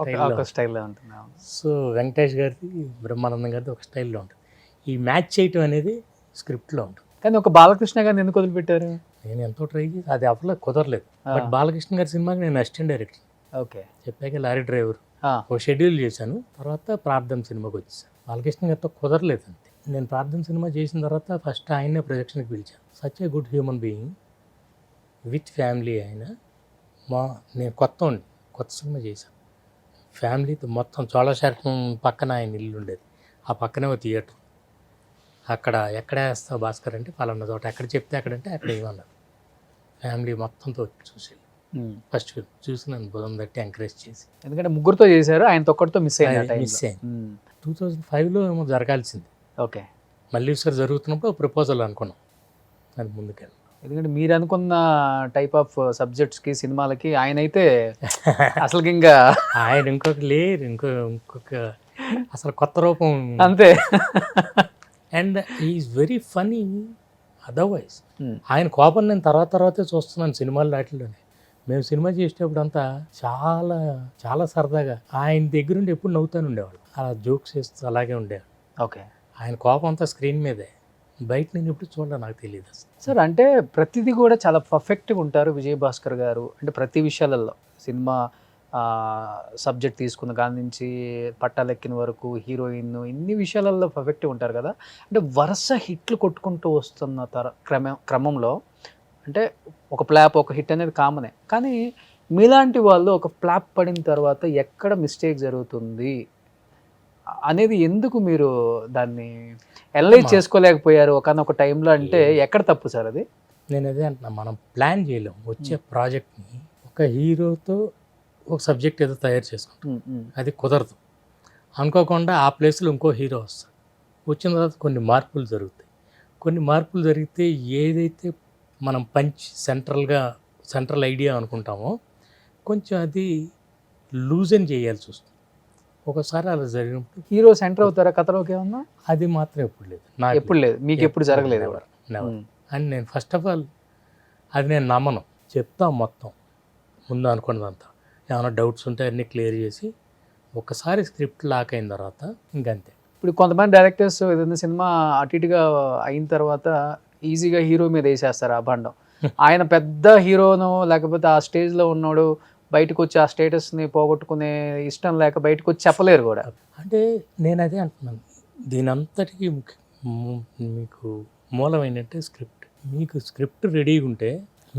స్టైల్లో ఉంటుంది. సో వెంకటేష్ గారిది, బ్రహ్మానందం గారిది ఒక స్టైల్లో ఉంటుంది. ఈ మ్యాచ్ చేయటం అనేది స్క్రిప్ట్లో ఉంటుంది. కానీ ఒక బాలకృష్ణ గారిని ఎందుకు వదిలిపెట్టారు? నేను ఎంతో ట్రై చేసి అది అవ్వలేదు, కుదరలేదు. బట్ బాలకృష్ణ గారి సినిమాకి నేను అసిస్టెంట్ డైరెక్టర్. ఓకే. చెప్పాక లారీ డ్రైవర్ ఒక షెడ్యూల్ చేశాను. తర్వాత ప్రార్థన సినిమాకి వచ్చేసాను. బాలకృష్ణ గారితో కుదరలేదు అంతే. నేను ప్రార్థన సినిమా చేసిన తర్వాత ఫస్ట్ ఆయన్నే ప్రొజెక్షన్కి పిలిచాను. Such a good human being with family. ఆయన నేను కొత్త సినిమా చేశాను ఫ్యామిలీతో. మొత్తం చోళశాఖం పక్కన ఆయన ఇల్లు ఉండేది, ఆ పక్కనే ఒక థియేటర్. అక్కడ ఎక్కడ వేస్తావు భాస్కర్ అంటే పలానా చోట, ఎక్కడ చెప్తే అక్కడంటే అక్కడ ఏమన్నారు. ఫ్యామిలీ మొత్తంతో చూసి ఫస్ట్ చూసి నన్ను బుధం తట్టి ఎంకరేజ్ చేసి, ఎందుకంటే ముగ్గురుతో చేశారు, ఆయన ఒక్కడితో మిస్ అయ్యింది. 2005లో ఏమో జరగాల్సింది. ఓకే. మళ్ళీ ఒకసారి జరుగుతున్నప్పుడు ప్రపోజల్ అనుకున్నాం, అది ముందుకెళ్ళి. ఎందుకంటే మీరు అనుకున్న టైప్ ఆఫ్ సబ్జెక్ట్స్కి, సినిమాలకి ఆయన అయితే అసలు ఇంకా ఆయన ఇంకొక అసలు కొత్త రూపం అంతే. And is very funny. Otherwise ఆయన కోపం నేను తర్వాతే చూస్తున్నాను సినిమాలు వాటిల్లోనే. మేము సినిమా చేసేటప్పుడు అంతా చాలా చాలా సరదాగా ఆయన దగ్గరుండి ఎప్పుడు నవ్వుతాను ఉండేవాళ్ళు, అలా జోక్స్ వేస్తూ అలాగే ఉండేవాళ్ళు. ఓకే. ఆయన కోపం అంతా స్క్రీన్ మీదే, బయట నేను ఎప్పుడు చూడలే, నాకు తెలియదు అసలు. సార్ అంటే ప్రతిదీ కూడా చాలా పర్ఫెక్ట్గా ఉంటారు విజయ్ భాస్కర్ గారు. అంటే ప్రతి విషయాలలో సినిమా సబ్జెక్ట్ తీసుకున్న కాడి నుంచి పట్టాలెక్కిన వరకు, హీరోయిన్, ఇన్ని విషయాలలో పర్ఫెక్ట్గా ఉంటారు కదా. అంటే వరుస హిట్లు కొట్టుకుంటూ వస్తున్న క్రమంలో అంటే ఒక ఫ్లాప్, ఒక హిట్ అనేది కామనే, కానీ మీలాంటి వాళ్ళు ఒక ఫ్లాప్ పడిన తర్వాత ఎక్కడ మిస్టేక్ జరుగుతుంది అనేది ఎందుకు మీరు దాన్ని అనలైజ్ చేసుకోలేకపోయారు ఒకనొక టైంలో? అంటే ఎక్కడ తప్పు సార్ అది? నేను అదే అంటున్నా, మనం ప్లాన్ చేయలేం. వచ్చే ప్రాజెక్ట్ని ఒక హీరోతో ఒక సబ్జెక్ట్ ఏదో తయారు చేసుకుంటాం, అది కుదరదు. అనుకోకుండా ఆ ప్లేస్లో ఇంకో హీరో వస్తాడు. వచ్చిన తర్వాత కొన్ని మార్పులు జరిగితే ఏదైతే మనం సెంట్రల్ ఐడియా అనుకుంటామో కొంచెం అది లూజన్ చేయాల్సి వస్తుంది. ఒకసారి అలా జరిగినప్పుడు హీరో సెంటర్ అవుతారా కథలోకి ఏమన్నా? అది మాత్రం ఎప్పుడు లేదు, ఎప్పుడు లేదు, మీకు ఎప్పుడు జరగలేదు. అని నేను ఫస్ట్ ఆఫ్ ఆల్ అది నేను నమ్మను. చెప్తాం మొత్తం ముందు అనుకున్నదంతా. ఏమైనా డౌట్స్ ఉంటే అన్నీ క్లియర్ చేసి ఒకసారి స్క్రిప్ట్ లాక్ అయిన తర్వాత ఇంకంతే. ఇప్పుడు కొంతమంది డైరెక్టర్స్ ఏదైనా సినిమా అటు ఇటుగా అయిన తర్వాత ఈజీగా హీరో మీద వేసేస్తారు ఆ బండం. ఆయన పెద్ద హీరోను లేకపోతే ఆ స్టేజ్లో ఉన్నాడు, బయటకు వచ్చి ఆ స్టేటస్ని పోగొట్టుకునే ఇష్టం లేక బయటకు వచ్చి చెప్పలేరు కూడా. అంటే నేను అదే అంటున్నాను, దీని అంతటికీ మీకు మూలం ఏంటంటే స్క్రిప్ట్. మీకు స్క్రిప్ట్ రెడీగా ఉంటే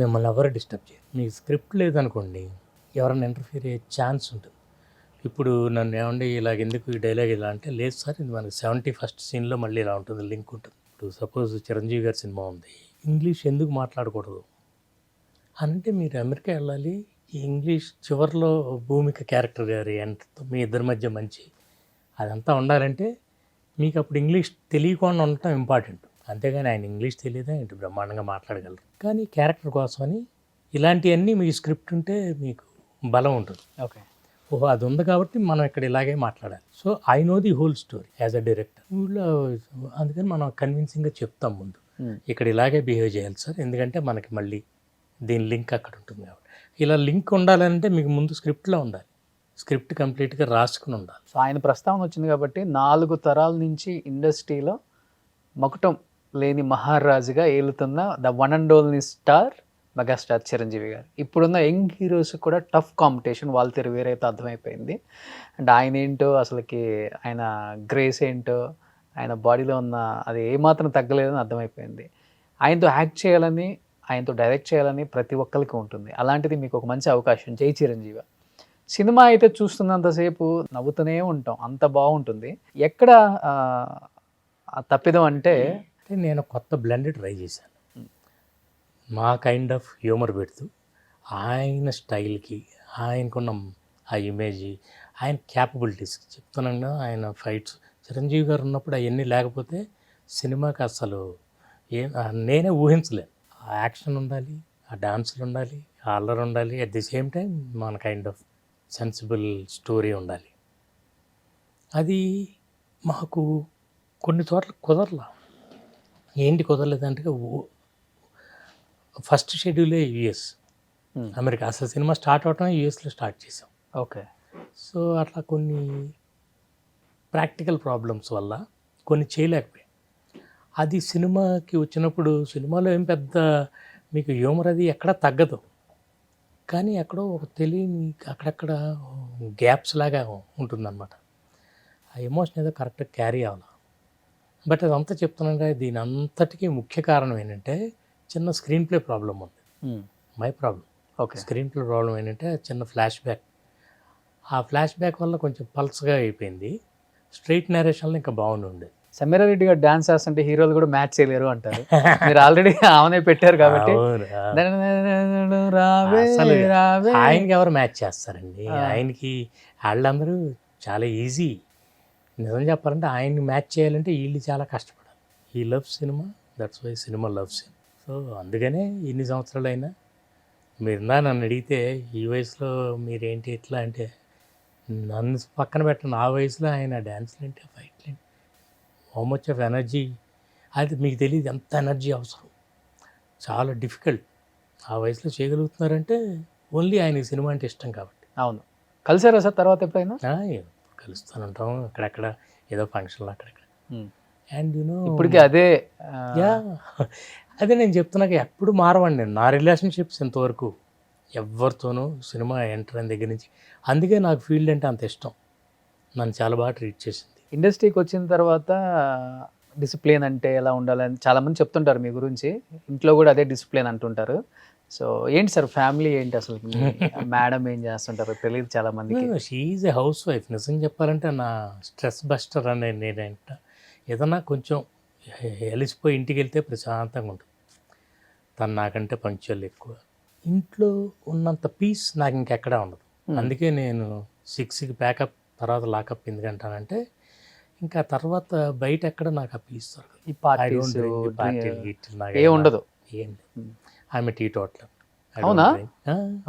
మిమ్మల్ని ఎవరు డిస్టర్బ్ చేయరు. మీకు స్క్రిప్ట్ లేదనుకోండి ఎవరైనా ఇంటర్ఫియర్ అయ్యే ఛాన్స్ ఉంటుంది. ఇప్పుడు నన్ను ఏమండి ఇలాగ ఎందుకు ఈ డైలాగ్ ఇలా అంటే, లేదు సార్ ఇది మనకి 71st సీన్లో మళ్ళీ ఇలా ఉంటుంది, లింక్ ఉంటుంది. ఇప్పుడు సపోజ్ చిరంజీవి గారి సినిమా ఉంది, ఇంగ్లీష్ ఎందుకు మాట్లాడకూడదు అంటే మీరు అమెరికా వెళ్ళాలి, ఈ ఇంగ్లీష్ చివరిలో భూమిక క్యారెక్టర్ గారి ఎంతో మీ ఇద్దరి మధ్య మంచి అదంతా ఉండాలంటే మీకు అప్పుడు ఇంగ్లీష్ తెలియకుండా ఉండటం ఇంపార్టెంట్. అంతేగాని ఆయన ఇంగ్లీష్ తెలియదా ఏంటి, బ్రహ్మాండంగా మాట్లాడగలరు. కానీ క్యారెక్టర్ కోసమని ఇలాంటివన్నీ మీ స్క్రిప్ట్ ఉంటే మీకు బలం ఉంటుంది. ఓకే, ఓహో అది ఉంది కాబట్టి మనం ఇక్కడ ఇలాగే మాట్లాడాలి. So I know the whole story as a director. ఊళ్ళో అందుకని మనం కన్విన్సింగ్గా చెప్తాం ముందు, ఇక్కడ ఇలాగే బిహేవ్ చేయాలి సార్, ఎందుకంటే మనకి మళ్ళీ దీని లింక్ అక్కడ ఉంటుంది కాబట్టి. ఇలా లింక్ ఉండాలంటే మీకు ముందు స్క్రిప్ట్లో ఉండాలి, స్క్రిప్ట్ కంప్లీట్గా రాసుకుని ఉండాలి. సో ఆయన ప్రస్తావన వచ్చింది కాబట్టి 4 తరాల నుంచి ఇండస్ట్రీలో మకుటం లేని మహారాజుగా ఏలుతున్న the one and only star megastar Chiranjeevi garu. ఇప్పుడున్న యంగ్ హీరోస్ కూడా టఫ్ కాంపిటీషన్, వాళ్ళ తెరు వేరైతే అర్థమైపోయింది. అండ్ ఆయన ఏంటో అసలుకి ఆయన గ్రేస్ ఏంటో, ఆయన బాడీలో ఉన్న అది ఏమాత్రం తగ్గలేదని అర్థమైపోయింది. ఆయనతో యాక్ట్ చేయాలని, ఆయనతో డైరెక్ట్ చేయాలని ప్రతి ఒక్కరికి ఉంటుంది. అలాంటిది మీకు ఒక మంచి అవకాశం, జై చిరంజీవి. సినిమా అయితే చూస్తున్నంతసేపు నవ్వుతూనే ఉంటాం, అంత బాగుంటుంది. ఎక్కడ తప్పిదం అంటే నేను కొత్త బ్లెండ్ ట్రై చేశాను, మా కైండ్ ఆఫ్ హ్యూమర్ పెడుతూ ఆయన స్టైల్కి, ఆయనకున్న ఆ ఇమేజ్, ఆయన క్యాపబిలిటీస్ చెప్తున్నాను. ఆయన ఫైట్స్ చిరంజీవి గారు ఉన్నప్పుడు అవన్నీ లేకపోతే సినిమాకి అసలు నేనే ఊహించలేను. ఆ యాక్షన్ ఉండాలి, ఆ డాన్సులు ఉండాలి, ఆ అల్లరి ఉండాలి, అట్ ది సేమ్ టైం మన కైండ్ ఆఫ్ సెన్సిబుల్ స్టోరీ ఉండాలి. అది మాకు కొన్ని చోట్ల కుదరలా. ఏంటి కుదరలేదంటే ఫస్ట్ షెడ్యూలే యుఎస్, అమెరికా. అసలు సినిమా స్టార్ట్ అవటం యుఎస్లో స్టార్ట్ చేసాం. ఓకే, సో అట్లా కొన్ని ప్రాక్టికల్ ప్రాబ్లమ్స్ వల్ల కొన్ని చేయలేకపోయాం. అది సినిమాకి వచ్చినప్పుడు సినిమాలో ఏం పెద్ద మీకు హ్యూమర్ అది ఎక్కడ తగ్గదు, కానీ ఎక్కడో ఒక తెలియని అక్కడక్కడ గ్యాప్స్ లాగా ఉంటుందన్నమాట. ఆ ఎమోషన్ ఏదో కరెక్ట్గా క్యారీ అవ్వాలి. బట్ అదంతా చెప్తున్నాను కదా, దీని అంతటికీ ముఖ్య కారణం ఏంటంటే చిన్న స్క్రీన్ ప్లే ప్రాబ్లం ఉంది. My problem. Okay, screen play problem ఏంటంటే చిన్న ఫ్లాష్ బ్యాక్, ఆ ఫ్లాష్ బ్యాక్ వల్ల కొంచెం పల్స్గా అయిపోయింది. స్ట్రైట్ నరేషన్లో ఇంకా బాగుండి ఉండేది. సమీరారెడ్డి గారు డాన్స్ చేస్తుంటే హీరోలు కూడా మ్యాచ్ చేయలేరు అంటారు. మీరు ఆల్రెడీ ఆమెనే పెట్టారు కాబట్టి అసలు ఆయనకి ఎవరు మ్యాచ్ చేస్తారండి, ఆయనకి వాళ్ళందరూ చాలా ఈజీ. నిజం చెప్పాలంటే ఆయన్ని మ్యాచ్ చేయాలంటే వీళ్ళు చాలా కష్టపడాలి. ఈ love cinema, that's why cinema loves him. So అందుకనే ఇన్ని సంవత్సరాలైనా మీరు నన్ను అడిగితే ఈ వయసులో మీరేంటి ఎట్లా అంటే, నన్ను పక్కన పెట్టండి, ఆ వయసులో ఆయన డ్యాన్స్లు ఏంటి, ఫైట్లు ఏంటి, హౌ మచ్ ఆఫ్ ఎనర్జీ, అది మీకు తెలియదు ఎంత ఎనర్జీ అవసరం, చాలా డిఫికల్ట్. ఆ వయసులో చేయగలుగుతున్నారంటే ఓన్లీ ఆయనకి సినిమా అంటే ఇష్టం కాబట్టి. అవును, కలిసారా సార్ తర్వాత ఎప్పుడైనా? కలుస్తూనే ఉంటాం అక్కడక్కడ, ఏదో ఫంక్షన్లు అక్కడక్కడ. అండ్ యూనో ఇప్పటికీ అదే అదే నేను చెప్తున్నాక ఎప్పుడు మారవండి నేను. నా రిలేషన్షిప్స్ ఇంతవరకు ఎవరితోనూ సినిమా ఎంటర్ అయిన దగ్గర నుంచి, అందుకే నాకు ఫీల్డ్ అంటే అంత ఇష్టం. నన్ను చాలా బాగా ట్రీట్ చేసింది. ఇండస్ట్రీకి వచ్చిన తర్వాత డిసిప్లిన్ అంటే ఎలా ఉండాలని చాలామంది చెప్తుంటారు మీ గురించి, ఇంట్లో కూడా అదే డిసిప్లిన్ అంటుంటారు. సో ఏంటి సార్ ఫ్యామిలీ ఏంటి అసలు, మేడం ఏం చేస్తుంటారో తెలియదు చాలా మందికి. She is a house wife. నిజం చెప్పాలంటే నా స్ట్రెస్ బస్టర్ అనే నేనంట. ఏదన్నా కొంచెం వెలిసిపోయి ఇంటికి వెళ్తే ప్రశాంతంగా ఉంటుంది. తను నాకంటే పంక్చువల్ ఎక్కువ. ఇంట్లో ఉన్నంత పీస్ నాకు ఇంకెక్కడా ఉండదు. అందుకే నేను 6కి ప్యాకప్ తర్వాత లాకప్ ఎందుకంటానంటే, ఇంకా తర్వాత బయట ఎక్కడ నాకు ఆ పీస్ దొరకదు. ఈ పార్టీలు ఏ ఉండదు. ఏం లేదు. ఆమె టీ టోటల్. అవునా?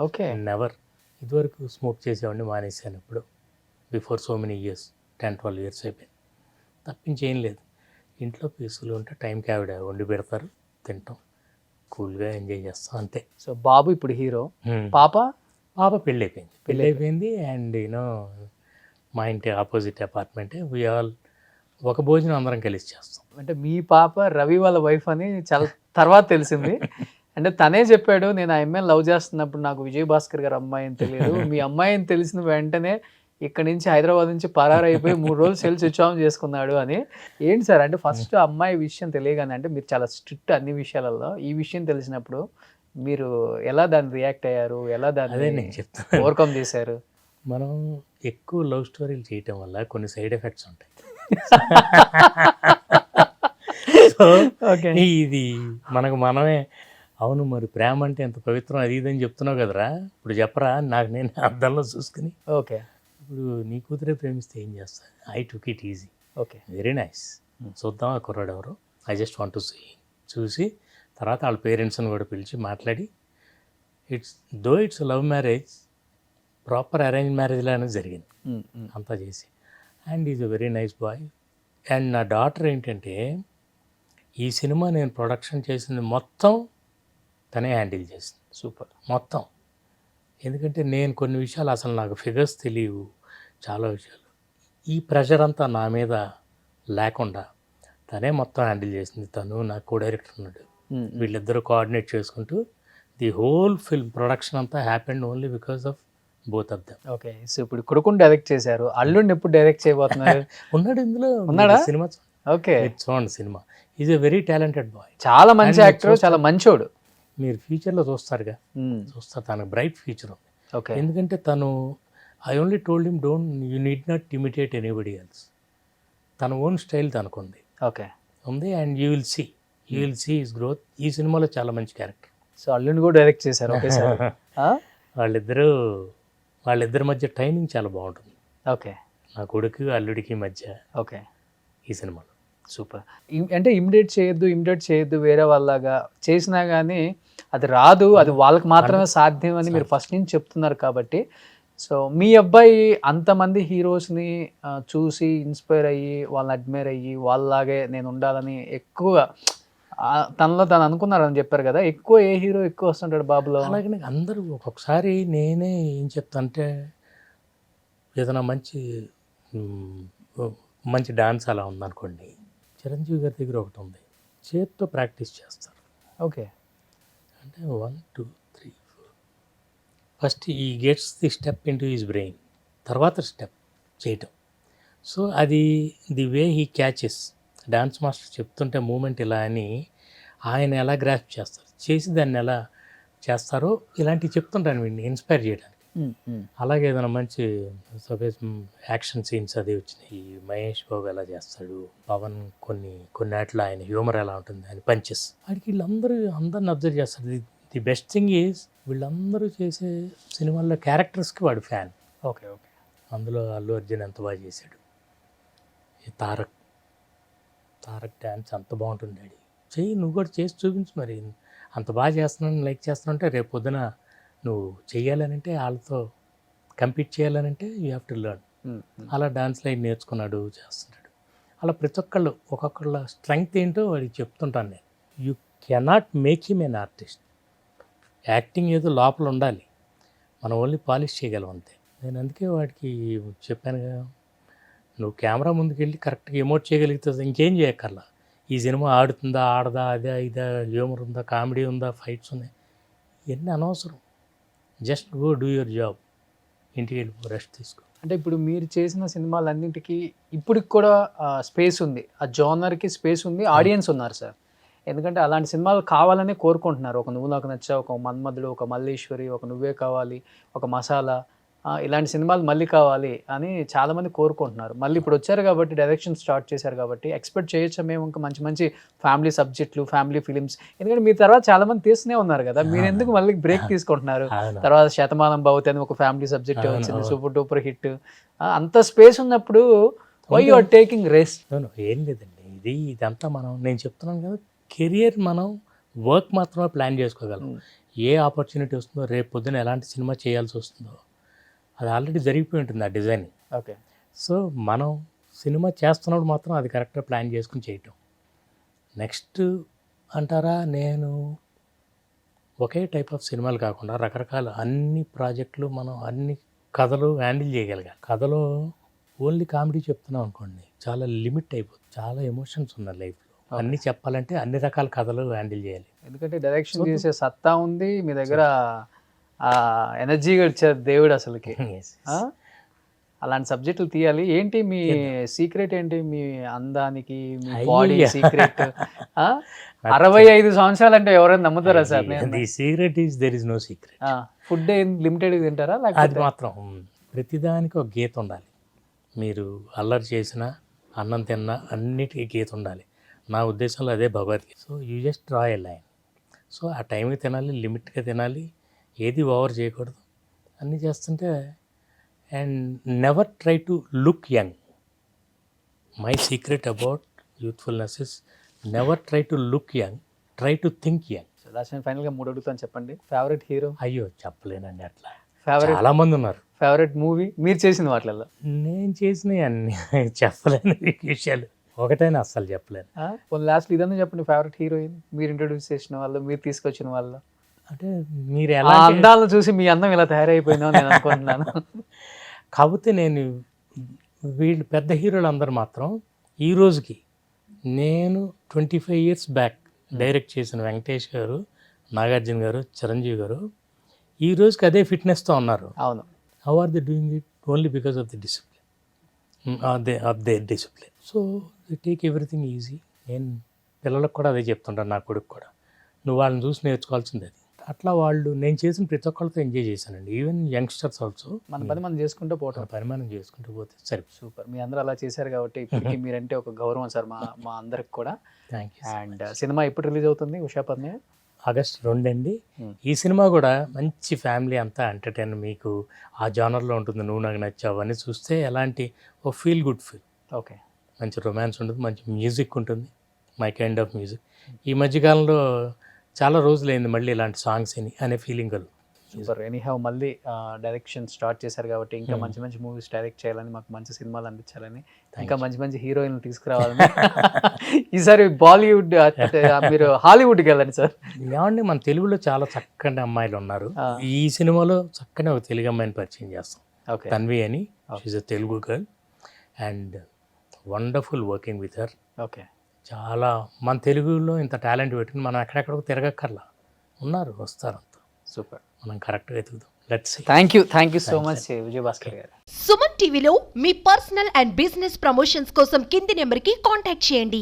ఓకే. నెవర్. ఇదివరకు స్మోక్ చేసేవాడిని, మానేశాను ఇప్పుడు. Before so many years, 10-12 years అయిపోయింది. తప్పించేం లేదు. ఇంట్లో పీసులు ఉంటే టైంకి ఆవిడ వండి పెడతారు, తింటాం. కూల్గా ఎంజాయ్ చేస్తాం అంతే. సో బాబు ఇప్పుడు హీరో, పాప పాప పెళ్ళైపోయింది అండ్ మా ఇంటి ఆపోజిట్ అపార్ట్మెంటే ఆల్ ఒక భోజనం అందరం కలిసి చేస్తాం. అంటే మీ పాప రవి వాళ్ళ వైఫ్ అని చాలా తర్వాత తెలిసింది. అంటే తనే చెప్పాడు, నేను ఆ అమ్మాయిని లవ్ చేస్తున్నప్పుడు నాకు విజయ్ భాస్కర్ గారు అమ్మాయి అని తెలియదు, మీ అమ్మాయి అని తెలిసిన వెంటనే ఇక్కడ నుంచి హైదరాబాద్ నుంచి పరారైపోయి 3 రోజులు సెల్ స్విచ్ ఆన్ చేసుకున్నాడు అని. ఏంటి సార్ అంటే ఫస్ట్ అమ్మాయి విషయం తెలియగానే, అంటే మీరు చాలా స్ట్రిక్ట్ అన్ని విషయాలలో, ఈ విషయం తెలిసినప్పుడు మీరు ఎలా దాన్ని రియాక్ట్ అయ్యారు, ఎలా అదే దాన్ని నేను చెప్తాను. ఓవర్కమ్ చేశారు? మనం ఎక్కువ లవ్ స్టోరీలు చేయటం వల్ల కొన్ని సైడ్ ఎఫెక్ట్స్ ఉంటాయి. So okay. ఇది మనమే అవును మరి ప్రేమ అంటే ఎంత పవిత్రం అది ఇదని చెప్తున్నావు కదరా, ఇప్పుడు చెప్పరా నాకు నేను అద్దంలో చూసుకుని. ఓకే. ఇప్పుడు నీ కూతురే ప్రేమిస్తే ఏం చేస్తా, I took it easy, okay. Very nice, చూద్దాం ఆ కుర్రాడు ఎవరు, I just want to see, చూసి తర్వాత వాళ్ళ పేరెంట్స్ని కూడా పిలిచి మాట్లాడి, it's love marriage proper arrange marriage లానే జరిగింది అంతా చేసి. And is a very nice boy. And నా డాటర్ ఏంటంటే ఈ సినిమా నేను ప్రొడక్షన్ చేసింది మొత్తం తనే హ్యాండిల్ చేసింది. సూపర్. మొత్తం. ఎందుకంటే నేను కొన్ని విషయాలు అసలు నాకు ఫిగర్స్ తెలియవు, చాలా విషయాలు. ఈ ప్రెషర్ అంతా నా మీద లేకుండా తనే మొత్తం హ్యాండిల్ చేసింది. తను నా కో డైరెక్టర్ ఉన్నాడు, వీళ్ళిద్దరూ కోఆర్డినేట్ చేసుకుంటూ ది హోల్ ఫిల్మ్ ప్రొడక్షన్ అంతా happened only because of both of them. Okay. So ఇప్పుడు కొడుకుని డైరెక్ట్ చేశారు, అల్లుడిని ఎప్పుడు డైరెక్ట్ చేయబోతున్నారు? ఉన్నాడు ఇందులో, ఉన్నాడా? సినిమా ఓకే. చూడండి సినిమా. Is a very talented boy, చాలా మంచి యాక్టర్, చాలా మంచోడు. మీరు ఫ్యూచర్లో చూస్తారు తనకు బ్రైట్ ఫ్యూచర్ ఉంది. ఓకే. ఎందుకంటే తను I only told him you need not imitate anybody else, తన ఓన్ స్టైల్ తనకుంది. ఓకే. ఉంది and you will see his growth. ఈ సినిమాలో చాలా మంచి క్యారెక్టర్. సో అల్లుడిని కూడా డైరెక్ట్ చేశారు ఒకేసారి. వాళ్ళిద్దరి మధ్య టైమింగ్ చాలా బాగుంటుంది. ఓకే. నా కొడుకు అల్లుడికి మధ్య ఓకే. ఈ సినిమాలో. సూపర్. అంటే ఇమిడియేట్ చేయొద్దు వేరే వాళ్ళలాగా చేసినా కానీ అది రాదు, అది వాళ్ళకి మాత్రమే సాధ్యం అని మీరు ఫస్ట్ నుంచి చెప్తున్నారు కాబట్టి. సో మీ అబ్బాయి అంతమంది హీరోస్ని చూసి ఇన్స్పైర్ అయ్యి, వాళ్ళని అడ్మైర్ అయ్యి వాళ్ళలాగే నేను ఉండాలని ఎక్కువగా తనలో తను అనుకున్నారని చెప్పారు కదా, ఎక్కువ ఏ హీరో ఎక్కువ వస్తుంటాడు బాబులో? అలాగే అందరూ ఒక్కొక్కసారి నేనే ఏం చెప్తానంటే, ఏదైనా మంచి డాన్స్ అలా ఉందనుకోండి, చిరంజీవి గారి దగ్గర ఒకటి ఉంది, చేతితో ప్రాక్టీస్ చేస్తారు. ఓకే. అంటే 1 2 3 4 ఫస్ట్ ఈ gets the step in to his brain, తర్వాత స్టెప్ చేయటం. సో అది the way he catches. Dance master చెప్తుంటే మూమెంట్ ఇలా అని ఆయన ఎలా గ్రాస్ప్ చేస్తారు, చేసి దాన్ని ఎలా చేస్తారో ఇలాంటివి చెప్తుంటాను వీడిని ఇన్స్పైర్ చేయడానికి. అలాగే ఏదైనా మంచి సపోజ్ యాక్షన్ సీన్స్ అది వచ్చినాయి, మహేష్ బాబు ఎలా చేస్తాడు, పవన్ కొన్ని ఆటలు ఆయన హ్యూమర్ ఎలా ఉంటుంది, ఆయన పంచెస్, వాడికి అందరిని అబ్జర్వ్ చేస్తాడు. ది బెస్ట్ థింగ్ ఈజ్ వీళ్ళందరూ చేసే సినిమాల్లో క్యారెక్టర్స్కి వాడు ఫ్యాన్. ఓకే. ఓకే. అందులో అల్లు అర్జున్ ఎంత బాగా చేశాడు, ఈ తారక్ డ్యాన్స్ అంత బాగుంటుంది, డాడీ చెయ్యి నువ్వు కూడా చేసి చూపించు, మరి అంత బాగా చేస్తున్నాను లైక్ చేస్తున్నానంటే రేపు పొద్దున నువ్వు చెయ్యాలనంటే వాళ్ళతో కంపీట్ చేయాలనంటే యూ హ్యావ్ టు లెర్న్. అలా డాన్స్ లైన్ నేర్చుకున్నాడు, చేస్తున్నాడు. అలా ప్రతి ఒక్కొక్కళ్ళ స్ట్రెంగ్త్ ఏంటో వాడికి చెప్తుంటాను నేను. You cannot make him an artist. Acting ఏదో లోపల ఉండాలి, మనం ఓన్లీ పాలిష్ చేయగలం అంతే. నేను అందుకే వాడికి చెప్పాను కదా, నువ్వు కెమెరా ముందుకు వెళ్ళి కరెక్ట్గా ఎమోట్ చేయగలిగితే ఇంకేం చేయక్కర్లా. ఈ సినిమా ఆడుతుందా ఆడదా, అదే ఇదా, హ్యూమర్ ఉందా, కామెడీ ఉందా, ఫైట్స్ ఉన్నాయి, ఇవన్నీ అనవసరం. Just go do your job, ఇంటికి వెళ్ళి రెస్ట్ తీసుకో. అంటే ఇప్పుడు మీరు చేసిన సినిమాలన్నింటికి ఇప్పటికి కూడా స్పేస్ ఉంది, ఆ జోనర్కి స్పేస్ ఉంది, ఆడియన్స్ ఉన్నారు సార్. ఎందుకంటే అలాంటి సినిమాలు కావాలని కోరుకుంటున్నారు. ఒక నువ్వు నాకు నచ్చా, ఒక మన్మధుడు, ఒక మల్లీశ్వరి, ఒక నువ్వే కావాలి, ఒక మసాలా, ఇలాంటి సినిమాలు మళ్ళీ కావాలి అని చాలామంది కోరుకుంటున్నారు. మళ్ళీ ఇప్పుడు వచ్చారు కాబట్టి, డైరెక్షన్ స్టార్ట్ చేశారు కాబట్టి ఎక్స్పెక్ట్ చేయొచ్చా మేము ఇంకా మంచి ఫ్యామిలీ సబ్జెక్టులు, ఫ్యామిలీ ఫిలిమ్స్? ఎందుకంటే మీ తర్వాత చాలామంది తీస్తూనే ఉన్నారు కదా, మీరు ఎందుకు మళ్ళీ బ్రేక్ తీసుకుంటున్నారు? తర్వాత శతమానం భవతి అని ఒక ఫ్యామిలీ సబ్జెక్ట్ వచ్చింది, సూపర్ డూపర్ హిట్. అంత స్పేస్ ఉన్నప్పుడు why you are taking rest? ఏం లేదండి, ఇదంతా నేను చెప్తున్నాను కదా, కెరియర్ మనం వర్క్ మాత్రమే ప్లాన్ చేసుకోగలం. ఏ ఆపర్చునిటీ వస్తుందో, రేపు పొద్దున ఎలాంటి సినిమా చేయాల్సి వస్తుందో అది ఆల్రెడీ జరిగిపోయి ఉంటుంది ఆ డిజైన్. ఓకే. సో మనం సినిమా చేస్తున్నప్పుడు మాత్రం అది కరెక్ట్గా ప్లాన్ చేసుకుని చేయటం. నెక్స్ట్ అంటారా, నేను ఒకే టైప్ ఆఫ్ సినిమాలు కాకుండా రకరకాల అన్ని ప్రాజెక్టులు మనం అన్ని కథలు హ్యాండిల్ చేయగలగాలి. కథలో ఓన్లీ కామెడీ చెప్తున్నాం అనుకోండి, చాలా లిమిట్ అయిపోతుంది. చాలా ఎమోషన్స్ ఉన్నాయి లైఫ్లో. అన్నీ చెప్పాలంటే అన్ని రకాల కథలు హ్యాండిల్ చేయాలి. ఎందుకంటే డైరెక్షన్ చేసే సత్తా ఉంది మీ దగ్గర, ఆ ఎనర్జీగా ఇచ్చారు దేవుడు అసలుకి. Yes. ఆ? అలాంటి సబ్జెక్టులు తీయాలి. ఏంటి మీ సీక్రెట్ ఏంటి? మీ అందానికి మీ బాడీ అయ్యా. సీక్రెట్? 65 సంవత్సరాలు అంటే ఎవరైనా నమ్ముతారా sir? The secret is there is no secret. Food ఏం లిమిటెడ్ తింటారా అది లేకపోతే? మాత్రం ప్రతిదానికి ఒక గీత ఉండాలి. మీరు అల్లరి చేసినా అన్నం తిన్నా అన్నిటికీ గీత ఉండాలి. నా ఉద్దేశంలో అదే Bhagavad Gita. So you just draw a line. So ఆ టైంకి తినాలి, లిమిట్గా తినాలి, ఏది ఓవర్ చేయకూడదు. అన్నీ చేస్తుంటే and never try to look young. My secret about youthfulness is never try to look young, try to think young. Last ఫైనల్గా 3 అడుగుతాను, చెప్పండి. Favourite hero? అయ్యో చెప్పలేనండి, అట్లా ఫేవరెట్ చాలా మంది ఉన్నారు. ఫేవరెట్ మూవీ మీరు చేసిన వాటిల్లో? నేను చేసినవి అన్ని చెప్పలేను విషయాలు, ఒకటైనా అస్సలు చెప్పలేను. లాస్ట్ ఇదన్నా చెప్పండి. ఫేవరెట్ హీరోయిన్ మీరు ఇంట్రొడ్యూస్ చేసిన వాళ్ళు, మీరు తీసుకొచ్చిన వాళ్ళు. అంటే మీరు ఆ ఎలా అందాలను చూసి మీ అందం ఇలా తయారైపోయిందో నేను అనుకుంటున్నాను. కాకపోతే నేను వీళ్ళు పెద్ద హీరోలు అందరూ మాత్రం ఈ రోజుకి నేను 25 years బ్యాక్ డైరెక్ట్ చేసిన వెంకటేష్ గారు, నాగార్జున గారు, చిరంజీవి గారు ఈ రోజుకి అదే ఫిట్నెస్తో ఉన్నారు. అవును. How are they doing it? Only because of the discipline, of their discipline. So they take everything easy. నేను పిల్లలకు కూడా అదే చెప్తుంటాను, నా కొడుకు కూడా, నువ్వు వాళ్ళని చూసి నేర్చుకోవాల్సింది అది. అట్లా వాళ్ళు నేను చేసిన ప్రతి ఒక్కళ్ళతో ఎంజాయ్ చేశానండి. Even youngsters also. మన పని మనం చేసుకుంటూ పోవటం. పరిమాణం చేసుకుంటూ పోతే సరే. సూపర్. మీ అందరూ అలా చేశారు కాబట్టి ఇప్పటికీ మీరంటే ఒక గౌరవం సార్ మా అందరికి కూడా. Thank you. అండ్ సినిమా ఎప్పుడు రిలీజ్ అవుతుంది? ఉషా పద్మే ఆగస్ట్ 2 అండి. ఈ సినిమా కూడా మంచి ఫ్యామిలీ అంతా ఎంటర్టైన్, మీకు ఆ జానర్లో ఉంటుంది. నువ్వు నాకు నచ్చావు అని చూస్తే ఎలాంటి ఓ ఫీల్ గుడ్ ఫీల్. ఓకే. మంచి రొమాన్స్ ఉంటుంది, మంచి మ్యూజిక్ ఉంటుంది, మై కైండ్ ఆఫ్ మ్యూజిక్. ఈ మధ్యకాలంలో చాలా రోజులైంది మళ్ళీ ఇలాంటి సాంగ్స్ అనే ఫీలింగ్ కలుగు. సూపర్. ఎనీహౌ మళ్ళీ డైరెక్షన్ స్టార్ట్ చేశారు కాబట్టి ఇంకా మంచి మంచి మూవీస్ డైరెక్ట్ చేయాలని, మాకు మంచి సినిమాలు అందించాలని, ఇంకా మంచి మంచి హీరోయిన్లు తీసుకురావాలని. ఈసారి బాలీవుడ్ మీరు హాలీవుడ్కి వెళ్ళండి సార్. ఏమండి, మన తెలుగులో చాలా చక్కని అమ్మాయిలు ఉన్నారు. ఈ సినిమాలో చక్కని ఒక తెలుగు అమ్మాయిని పరిచయం చేస్తాం, ఓకే. తన్వి అని. She a Telugu girl and wonderful working with her. Okay. చాలా మన తెలుగులో ఇంత టాలెంట్ పెట్టుకుని మనం ఎక్కడెక్కడికో తిరగక్కర్లా, ఉన్నారు, వస్తారు అంతా. సూపర్. మనం కరెక్ట్గా ఎదుగుదాం. Let's see. Thank you so much Vijayabhaskar garu. Suman టీవీలో మీ పర్సనల్ అండ్ బిజినెస్ ప్రమోషన్స్ కోసం కింది నెంబర్కి కాంటాక్ట్ చేయండి.